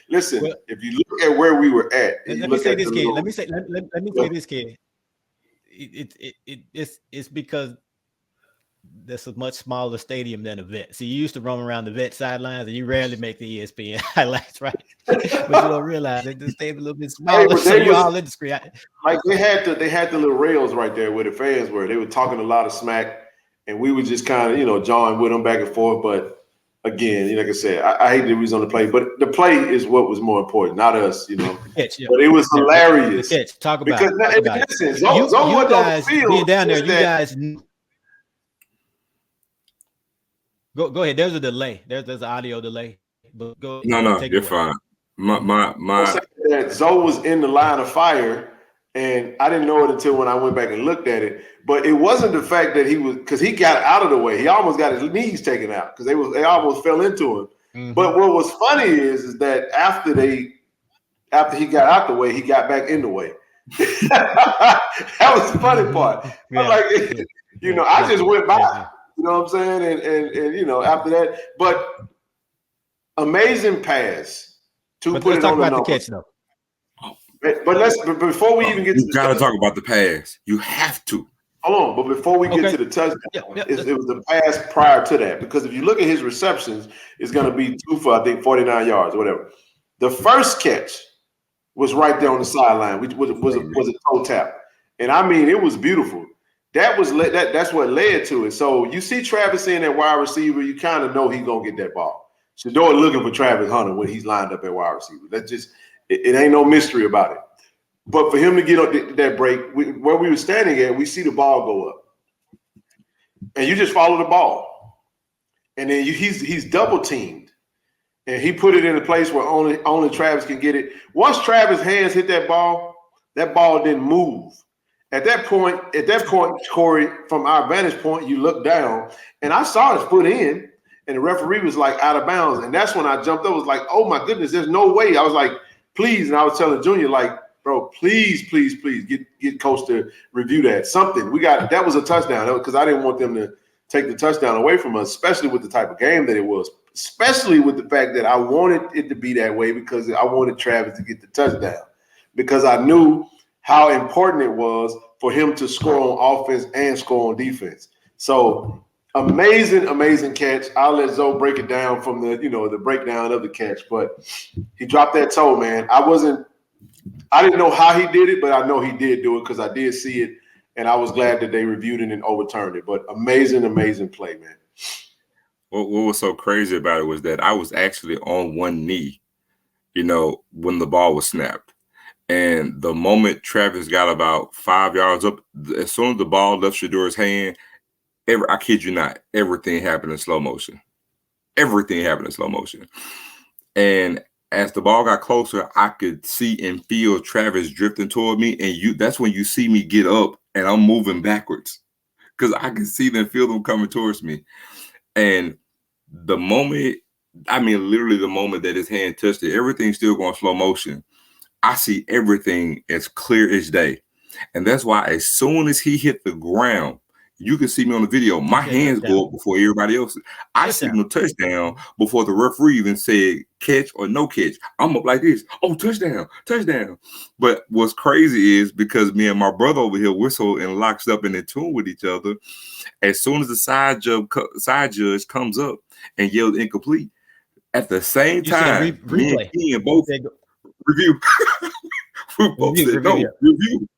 S2: listen. Well, if you look at where we were at,
S1: let me say this, kid. Let me say this, kid. It's because that's a much smaller stadium than a vet. So you used to roam around the vet sidelines, and you rarely make the ESPN highlights, right? But you don't realize that the stadium a little bit smaller. So you're all in the screen.
S2: Like they had the little rails right there where the fans were. They were talking a lot of smack, and we were just kind of jawing with them back and forth. But again, like I said, I hate that we was on the play, but the play is what was more important, not us.
S1: Catch,
S2: But it was hilarious.
S1: The catch. Talk about
S2: because
S1: it.
S2: Listen,
S1: you guys being down there, you guys. Go ahead. There's a delay. There's an audio delay. But go.
S3: No, you're fine. My
S2: Zoe was in the line of fire, and I didn't know it until when I went back and looked at it. But it wasn't the fact that because he got out of the way. He almost got his knees taken out because they almost fell into him. Mm-hmm. But what was funny is that after he got out the way, he got back in the way. That was the funny part. Yeah. I just went by. Yeah. You know what I'm saying? And after that, but amazing pass to
S1: but
S2: put
S1: let's
S2: it
S1: talk
S2: on
S1: about the catch though.
S2: But before we even get to
S3: you gotta talk about the pass. You have to.
S2: Hold on, but before we get to the touchdown, it was the pass prior to that. Because if you look at his receptions, it's gonna be 2 for I think 49 yards or whatever. The first catch was right there on the sideline, which was a toe tap. And I mean it was beautiful. That's what led to it. So you see Travis in that wide receiver, you kind of know he's gonna get that ball. Shador looking for Travis Hunter when he's lined up at wide receiver. That's just it ain't no mystery about it. But for him to get on that break, where we were standing at, we see the ball go up, and you just follow the ball, and then he's double teamed, and he put it in a place where only Travis can get it. Once Travis' hands hit that ball didn't move. At that point, Corey, from our vantage point, you look down, and I saw his foot in, and the referee was like out of bounds. And that's when I jumped up. I was like, oh my goodness, there's no way. I was like, please. And I was telling Junior, like, bro, please get coach to review that. Something. That was a touchdown because I didn't want them to take the touchdown away from us, especially with the type of game that it was, especially with the fact that I wanted it to be that way because I wanted Travis to get the touchdown because I knew how important it was for him to score on offense and score on defense. So amazing catch. I'll let Zoe break it down from the breakdown of the catch, but he dropped that toe, man. I didn't know how he did it, but I know he did do it because I did see it, and I was glad that they reviewed it and overturned it. But amazing play, man.
S3: What was so crazy about it was that I was actually on one knee, when the ball was snapped. And the moment Travis got about 5 yards up, as soon as the ball left Shadour's hand, I kid you not, everything happened in slow motion. Everything happened in slow motion. And as the ball got closer, I could see and feel Travis drifting toward me. And that's when you see me get up and I'm moving backwards because I can see them, feel them coming towards me. And literally the moment that his hand touched it, everything's still going slow motion. I see everything as clear as day. And that's why as soon as he hit the ground, you can see me on the video. My hands go up before everybody else. I signal touchdown before the referee even said catch or no catch. I'm up like this. Oh, touchdown. But what's crazy is because me and my brother over here, we're so in locks up and in tune with each other. As soon as the side judge comes up and yells incomplete, at the same time, me and Ian both review. We both said no review.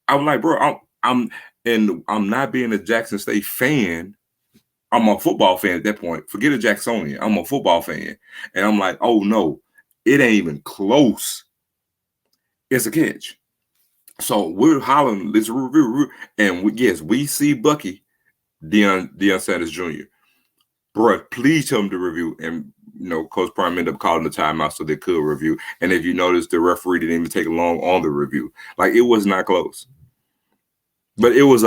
S3: I'm like, bro, I'm not being a Jackson State fan. I'm a football fan at that point. Forget a Jacksonian. I'm a football fan. And I'm like, oh, no, it ain't even close. It's a catch. So we're hollering, let's review. And we see Bucky, Deion Sanders Jr. Bro, please tell him to review. And, Coach Prime ended up calling the timeout so they could review. And if you notice, the referee didn't even take long on the review. Like, it was not close. But it was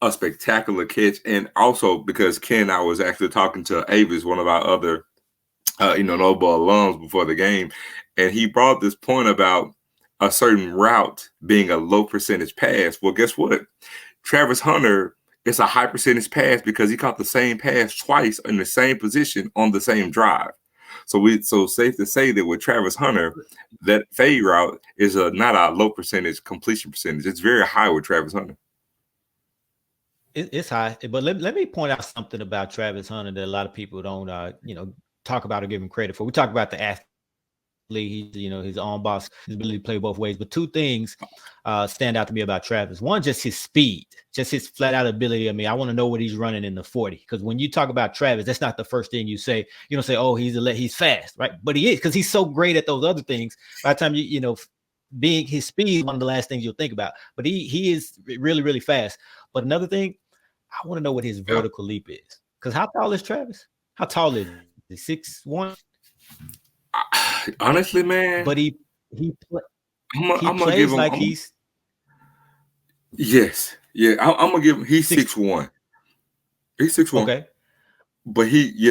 S3: a spectacular catch. And also because Ken and I was actually talking to Avis, one of our other, Noble alums before the game. And he brought this point about a certain route being a low percentage pass. Well, guess what? Travis Hunter is a high percentage pass because he caught the same pass twice in the same position on the same drive. So safe to say that with Travis Hunter, that fade route is not a low percentage completion percentage. It's very high with Travis Hunter.
S1: It's high, but let me point out something about Travis Hunter that a lot of people don't, talk about or give him credit for. We talk about the athlete, his own boss, his ability to play both ways. But two things stand out to me about Travis. One, just his speed, just his flat out ability. I mean, I want to know what he's running in the 40, because when you talk about Travis, that's not the first thing you say. You don't say, oh, he's fast, right? But he is, because he's so great at those other things. By the time being his speed, one of the last things you'll think about. But he is really, really fast. But another thing, I want to know what his vertical leap is. Because how tall is Travis? How tall is he? 6'1"?
S3: Honestly, man.
S1: But he plays like he's.
S3: Yes. Yeah, I'm gonna give him. He's 6'1". He's 6'1". Okay. But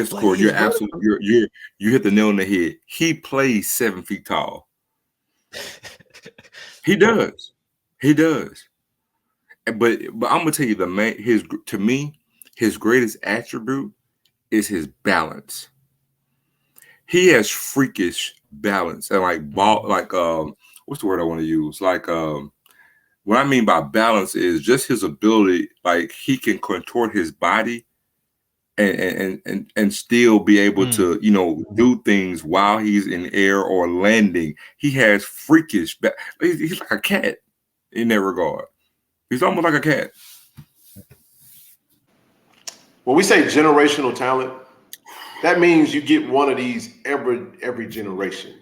S3: Corey, you're absolutely you hit the nail on the head. He plays 7 feet tall. He does. But I'm gonna tell you his greatest attribute is his balance. He has freakish balance and what's the word I want to use? What I mean by balance is just his ability, like he can contort his body and still be able to, do things while he's in air or landing. He has freakish he's like a cat in that regard. He's almost like a cat.
S2: When we say generational talent, that means you get one of these every generation.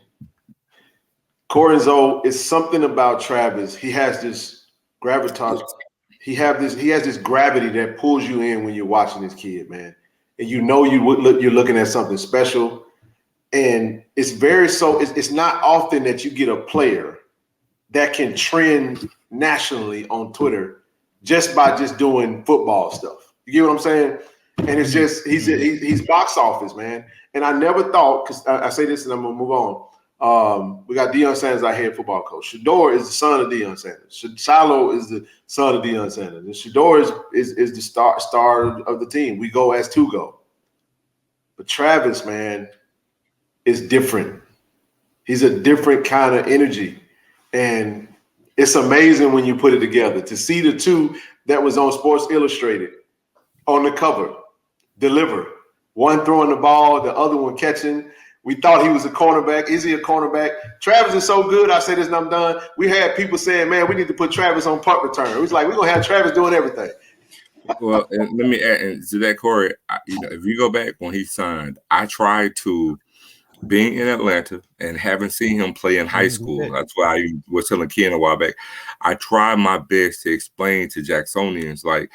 S2: Corenzo is something about Travis. He has this gravitas. He has this gravity that pulls you in when you're watching this kid, man. And you're looking at something special. And it's it's not often that you get a player that can trend nationally on Twitter just by doing football stuff. You get what I'm saying? And it's just he's box office, man. And I never thought, because I say this and I'm gonna move on. We got Deion Sanders, our head football coach. Shador is the son of Deion Sanders. Shiloh is the son of Deion Sanders. And Shador is the star of the team. We go as two go. But Travis, man, is different. He's a different kind of energy. And it's amazing when you put it together. To see the two that was on Sports Illustrated on the cover deliver. One throwing the ball, the other one catching. We thought he was a cornerback. Is he a cornerback? Travis is so good. I say this and I'm done. We had people saying, man, we need to put Travis on punt return. It was like, we're going to have Travis doing everything.
S3: Well, and let me add to that, Corey. If you go back when he signed, I tried to, being in Atlanta and having seen him play in high school, that's why I was telling Ken a while back, I tried my best to explain to Jacksonians, like,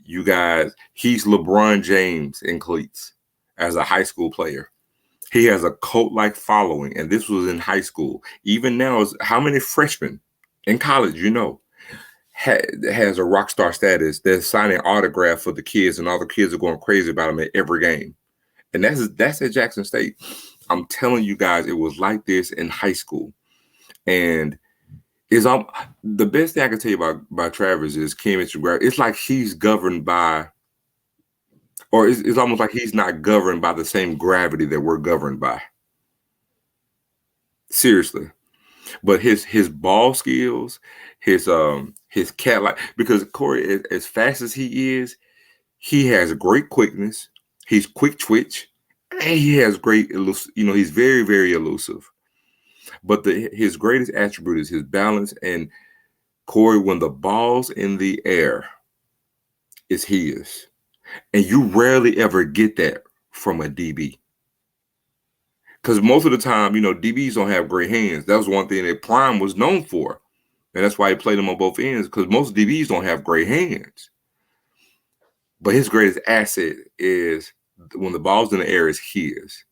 S3: you guys, he's LeBron James in cleats as a high school player. He has a cult-like following, and this was in high school. Even now, is how many freshmen in college, has a rock star status? They're signing autograph for the kids, and all the kids are going crazy about him at every game. And that's at Jackson State. I'm telling you guys, it was like this in high school. And the best thing I can tell you about Travis is chemistry. It's like he's governed by, or it's almost like he's not governed by the same gravity that we're governed by. Seriously. But his ball skills, his cat-like, because Corey, as fast as he is, he has great quickness. He's quick twitch. And he has great, he's very, very elusive. But his greatest attribute is his balance. And Corey, when the ball's in the air, it's his. And you rarely ever get that from a DB. Because most of the time, DBs don't have great hands. That was one thing that Prime was known for. And that's why he played them on both ends, because most DBs don't have great hands. But his greatest asset is when the ball's in the air, is his.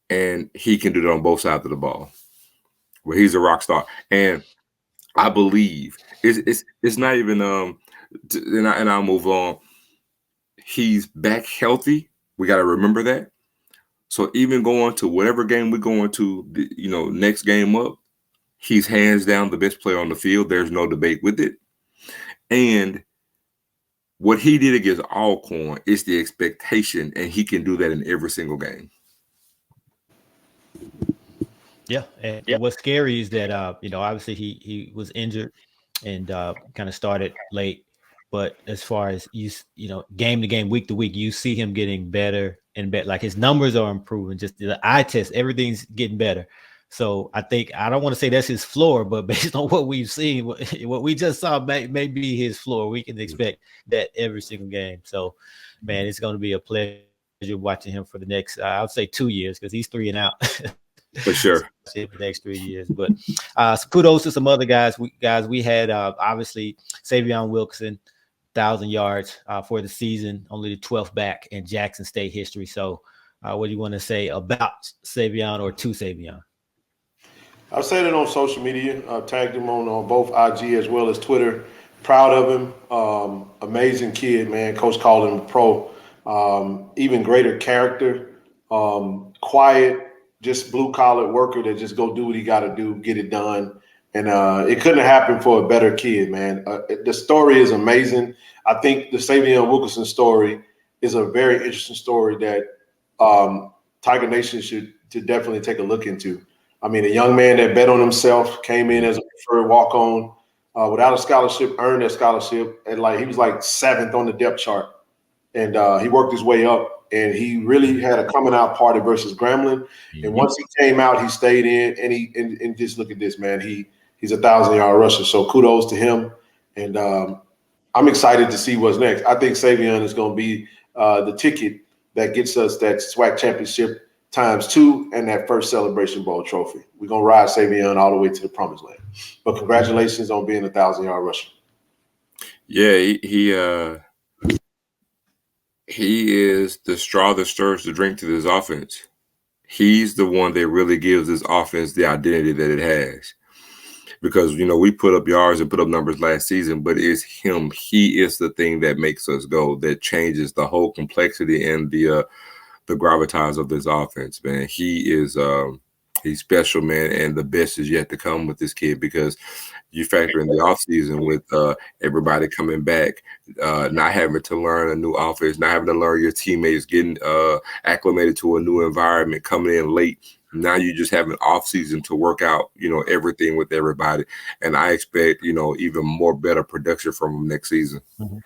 S3: And he can do that on both sides of the ball. Where he's a rock star. And I believe it's not even and I'll move on. He's back healthy. We got to remember that. So even going to whatever game we're going to, next game up, he's hands down the best player on the field. There's no debate with it. And what he did against Alcorn is the expectation, and he can do that in every single game.
S1: Yeah, and what's scary is that obviously he was injured and kind of started late, but as far as game to game, week to week, you see him getting better and better. Like his numbers are improving. Just the eye test, everything's getting better. So I don't want to say that's his floor, but based on what we've seen, what we just saw may be his floor. We can expect that every single game. So, man, it's going to be a pleasure watching him for the next, I would say 2 years, because he's 3 and out.
S3: For sure.
S1: The next 3 years. But so kudos to some other guys. We had obviously Savion Wilkerson, 1,000 yards for the season, only the 12th back in Jackson State history. So what do you want to say about Savion or to Savion?
S2: I've said it on social media. I've tagged him on both IG as well as Twitter. Proud of him. Amazing kid, man. Coach called him a pro. Even greater character. Quiet, just blue-collar worker that just go do what he got to do, get it done. And it couldn't have happened for a better kid, man. The story is amazing. I think the Savion Wilkerson story is a very interesting story that Tiger Nation should definitely take a look into. I mean, a young man that bet on himself, came in as a preferred walk-on, without a scholarship, earned that scholarship, and he was 7th on the depth chart. And he worked his way up, and he really had a coming out party versus Grambling. Mm-hmm. And once he came out, he stayed in, and just look at this, man. He's a 1,000-yard rusher, so kudos to him. And I'm excited to see what's next. I think Savion is going to be the ticket that gets us that SWAC championship ×2 and that first Celebration Bowl trophy. We're going to ride Savion all the way to the promised land. But congratulations on being a 1,000-yard rusher.
S3: Yeah, he is the straw that stirs the drink to this offense. He's the one that really gives this offense the identity that it has. because we put up yards and put up numbers last season, but it's him. He is the thing that makes us go, that changes the whole complexity and the gravitas of this offense, man. He is he's special, man, and the best is yet to come with this kid, because you factor in the offseason with everybody coming back, not having to learn a new offense, not having to learn your teammates, getting acclimated to a new environment, coming in late. Now you just have an off season to work out, everything with everybody. And I expect, even more better production from him next season.
S1: Mm-hmm.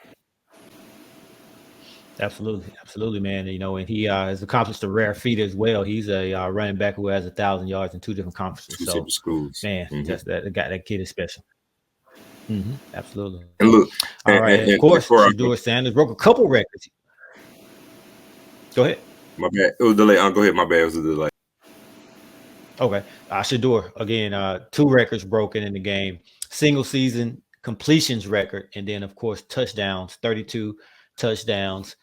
S1: Absolutely, man. And he has accomplished a rare feat as well. He's a running back who has 1,000 yards in 2 different conferences.
S3: Two different schools.
S1: Man, just that kid is special. Mm-hmm. Absolutely.
S3: And look,
S1: all right. And of course, Shedeur Sanders broke a couple records. Go ahead.
S3: My bad. It was a delay. Go ahead. My bad. It was a delay.
S1: Okay. Shedeur, again, 2 records broken in the game. Single season completions record, and then, of course, touchdowns, 32 touchdowns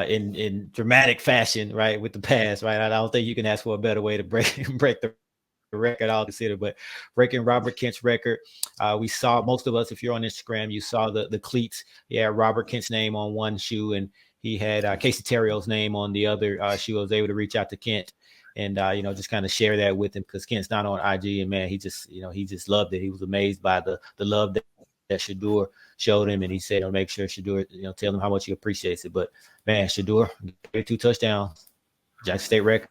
S1: in dramatic fashion, right, with the pass, right? I don't think you can ask for a better way to break the record, I'll consider, but breaking Robert Kent's record. We saw, most of us, if you're on Instagram, you saw the cleats. Yeah, Robert Kent's name on one shoe, and he had Casey Terrio's name on the other shoe. I was able to reach out to Kent and just kind of share that with him, because Kent's not on IG, and man, he just loved it. He was amazed by the love that Shedeur showed him, and he said, make sure Shedeur, tell him how much he appreciates it. But man, Shedeur, 2 touchdowns, Jackson State record.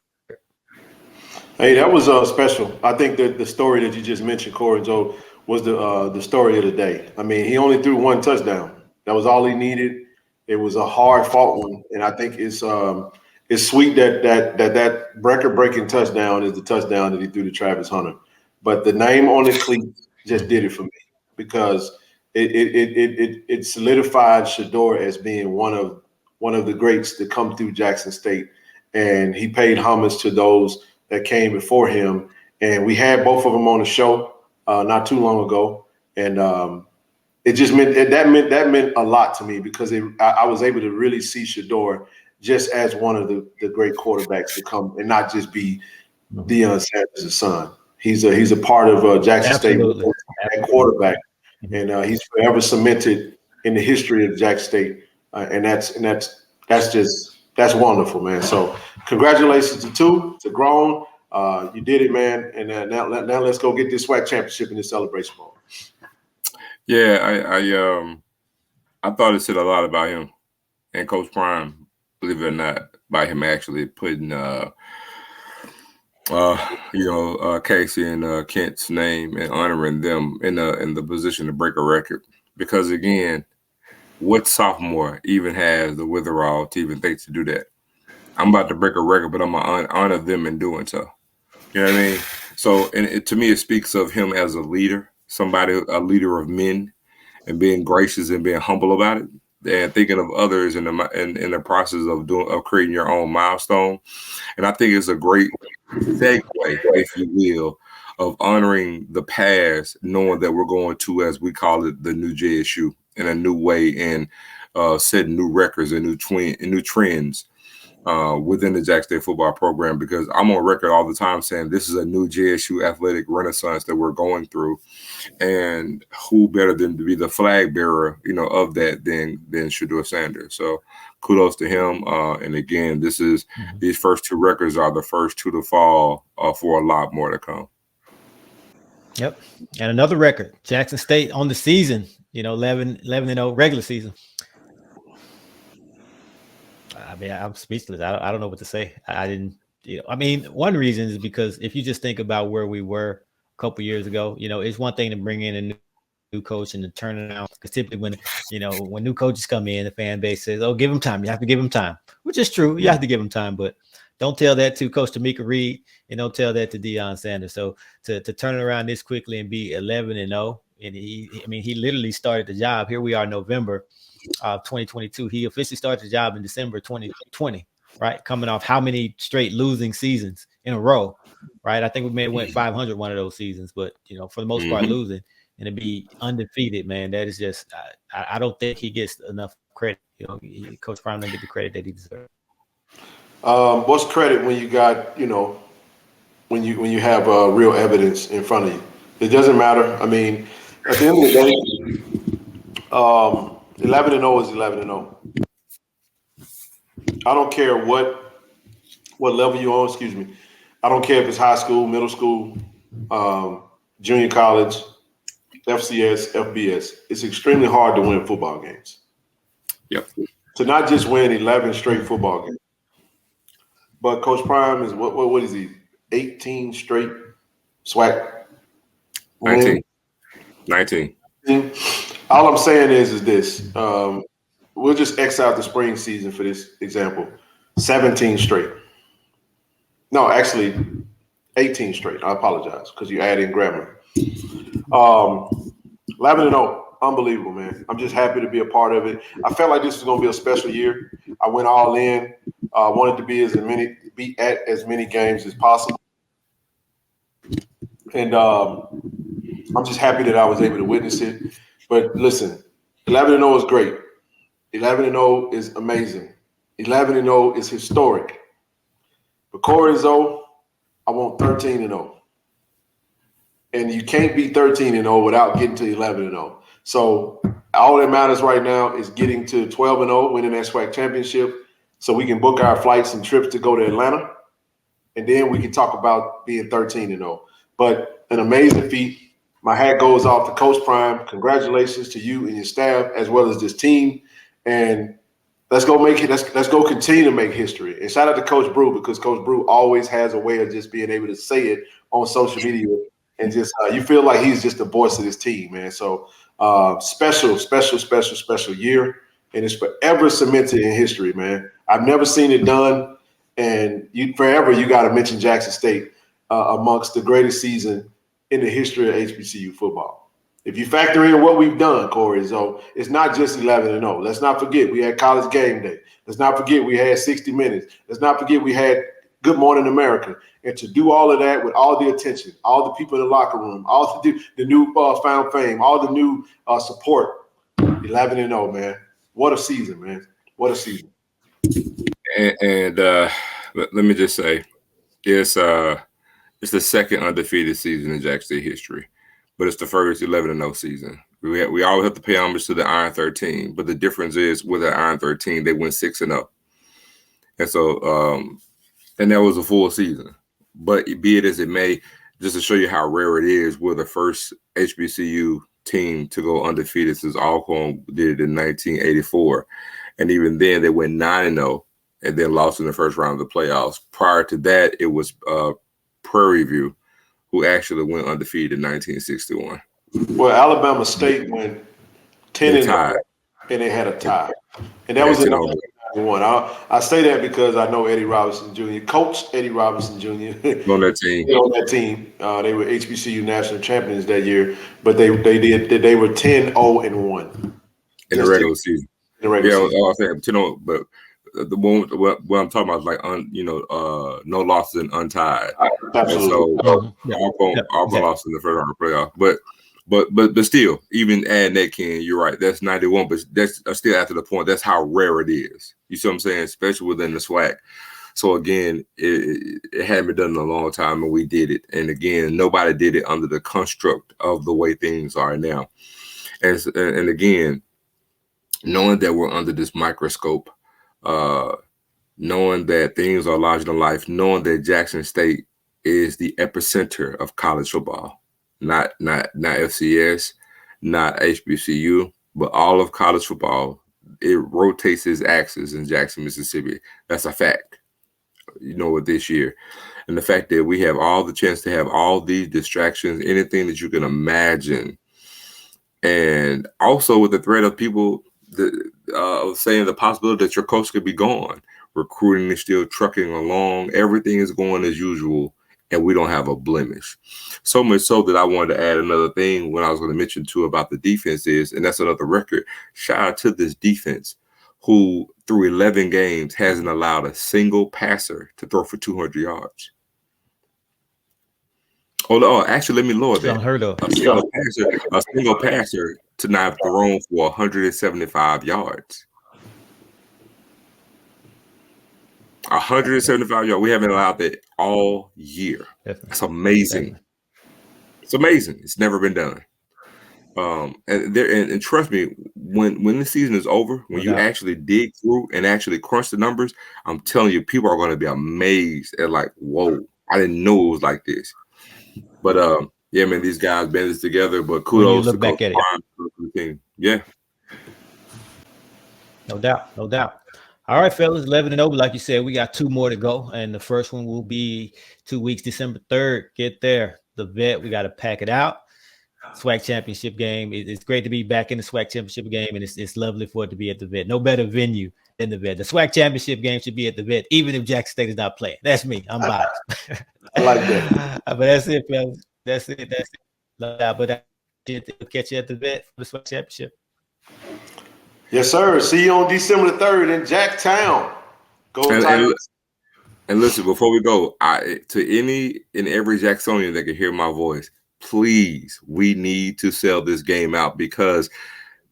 S2: Hey, that was special. I think that the story that you just mentioned, Corey Joe, was the story of the day. I mean, he only threw 1 touchdown. That was all he needed. It was a hard-fought one, and I think it's sweet that record-breaking touchdown is the touchdown that he threw to Travis Hunter. But the name on the cleat just did it for me, because it solidified Shedeur as being one of the greats to come through Jackson State, and he paid homage to those that came before him. And we had both of them on the show not too long ago, and it just meant a lot to me, because I was able to really see Shedeur just as one of the great quarterbacks to come, and not just be Deion Sanders' son. He's a part of Jackson State at quarterback, and he's forever cemented in the history of Jackson State, and that's wonderful, man. So congratulations to grown. You did it, man. And now let's go get this SWAC championship in this Celebration Bowl.
S3: Yeah, I thought it said a lot about him and Coach Prime, believe it or not, by him actually putting Casey and Kent's name and honoring them in the position to break a record. Because again, what sophomore even has the witherall to even think to do that? I'm about to break a record, but I'm gonna honor them in doing so. You know what I mean? So, and to me, it speaks of him as a leader, a leader of men, and being gracious and being humble about it, and thinking of others in the process of creating your own milestone. And I think it's a great segue, if you will, of honoring the past, knowing that we're going to, as we call it, the new JSU, in a new way, and setting new records and new trends within the Jackson State football program. Because I'm on record all the time saying this is a new JSU athletic renaissance that we're going through, and who better than to be the flag bearer, of that than Shedeur Sanders. So kudos to him. And again, these first 2 records are the first 2 to fall for a lot more to come.
S1: Yep. And another record, Jackson State on the season, 11-0 regular season. I mean, I'm speechless. I don't know what to say. I didn't, one reason is because if you just think about where we were a couple years ago, it's one thing to bring in a new coach and to turn it around. Because typically when new coaches come in, the fan base says, "Oh, give them time. You have to give them time," which is true. You have to give them time, but don't tell that to Coach Tamika Reed, and don't tell that to Deion Sanders. So to turn it around this quickly and be 11-0, and he literally started the job. Here we are, November of 2022. He officially started the job in December 2020, right? Coming off how many straight losing seasons in a row, right? I think we may have went 500 one of those seasons, but for the most part losing, and to be undefeated, man, that is just I don't think he gets enough credit. Coach Prime doesn't get the credit that he deserves.
S2: What's credit when you got when you have real evidence in front of you? It doesn't matter. I mean, at the end of the day, 11-0 is 11-0. I don't care what level you're on. Excuse me. I don't care if it's high school, middle school, junior college, FCS, FBS. It's extremely hard to win football games.
S3: Yep.
S2: To not just win 11 straight football games, but Coach Prime is what is he? 18 straight SWAC.
S3: 19. 19.
S2: All I'm saying is this. We'll just X out the spring season for this example. 17 straight. No, actually, 18 straight. I apologize because you add in grammar. 11-0. Unbelievable, man. I'm just happy to be a part of it. I felt like this was going to be a special year. I went all in. Wanted to be at as many games as possible. And I'm just happy that I was able to witness it. But listen, 11-0 is great. 11-0 is amazing. 11-0 is historic. But Corey Zoe, I want 13-0. And you can't be 13-0 without getting to 11-0. So all that matters right now is getting to 12-0, winning that SWAC championship, so we can book our flights and trips to go to Atlanta. And then we can talk about being 13-0. But an amazing feat. My hat goes off to Coach Prime. Congratulations to you and your staff, as well as this team. And let's go make it. Let's go continue to make history. And shout out to Coach Brew, because Coach Brew always has a way of just being able to say it on social media, and just you feel like he's just the voice of this team, man. So special year, and it's forever cemented in history, man. I've never seen it done, and you got to mention Jackson State amongst the greatest season in the history of HBCU football. If you factor in what we've done, Corey, so it's not just 11-0. Let's not forget we had College Game Day. Let's not forget we had 60 Minutes. Let's not forget we had Good Morning America. And to do all of that with all the attention, all the people in the locker room, all the new found fame, all the new support, 11-0, man. What a season, man. What a season.
S3: And let me just say, it's the second undefeated season in Jackson State history, but it's the first 11-0 season. We always have to pay homage to the Iron 13, but the difference is with the Iron 13, they went 6-0. And so, and that was a full season. But be it as it may, just to show you how rare it is, we're the first HBCU team to go undefeated since Alcorn did it in 1984. And even then, they went 9-0 and then lost in the first round of the playoffs. Prior to that, it was Prairie View, who actually went undefeated in 1961.
S2: Well, Alabama State went 10-0, and they had a tie. And that was in 1991. I say that because I know Eddie Robinson Jr., Coach Eddie Robinson Jr.
S3: on that team.
S2: On that team. They were HBCU national champions that year, but they were 10-0-1
S3: in the regular season.
S2: In the regular season.
S3: I was saying 10-0, but the one what I'm talking about is like no losses and untied.
S2: Absolutely.
S3: And so Alcorn lost in the first round of the playoff, but still, even adding that, Ken, you're right. That's 91, but that's still after the point. That's how rare it is. You see what I'm saying? Especially within the SWAC. So again, it hadn't been done in a long time, and we did it. And again, nobody did it under the construct of the way things are now. And again, knowing that we're under this microscope, knowing that things are larger than life, knowing that Jackson State is the epicenter of college football, not FCS, not HBCU, but all of college football. It rotates its axis in Jackson, Mississippi. That's a fact. With this year, and the fact that we have all the chance to have all these distractions, anything that you can imagine, and also with the threat of people saying the possibility that your coach could be gone, recruiting is still trucking along, everything is going as usual, and we don't have a blemish. So much so that I wanted to add another thing when I was going to mention too about the defense is, and that's another record. Shout out to this defense, who through 11 games hasn't allowed a single passer to throw for 200 yards. Actually, let me lower that.
S1: Unheard of.
S3: A single passer to not have thrown for 175 yards. 175 yards. We haven't allowed that all year.
S1: Definitely.
S3: That's amazing. It's amazing. It's never been done. And trust me, when the season is over, when you actually dig through and actually crunch the numbers, I'm telling you, people are going to be amazed at like, whoa, I didn't know it was like this. But yeah, man, these guys band this together. But kudos to Coach Prime. Yeah,
S1: no doubt, no doubt. All right, fellas, 11-0. Like you said, we got 2 more to go, and the first one will be 2 weeks, December 3rd. Get there, the vet. We got to pack it out. SWAC championship game. It's great to be back in the SWAC championship game, and it's lovely for it to be at the vet. No better venue than the vet. The SWAC championship game should be at the vet, even if Jackson State is not playing. That's me. I'm biased.
S2: I like that.
S1: But that's it, fellas. That's it. But we'll catch you at the vet for the SWAC championship.
S2: Yes, sir. See you on December the 3rd in Jacktown. Go Tigers.
S3: And listen, before we go, to any and every Jacksonian that can hear my voice, please, we need to sell this game out, because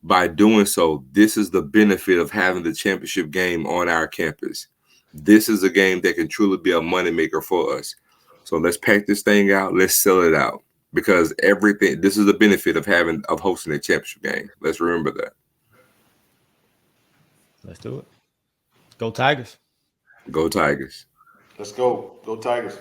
S3: by doing so, this is the benefit of having the championship game on our campus. This is a game that can truly be a moneymaker for us. So let's pack this thing out. Let's sell it out, because this is the benefit of hosting a championship game. Let's remember that.
S1: Let's do it. Go Tigers.
S3: Go Tigers.
S2: Let's go. Go Tigers.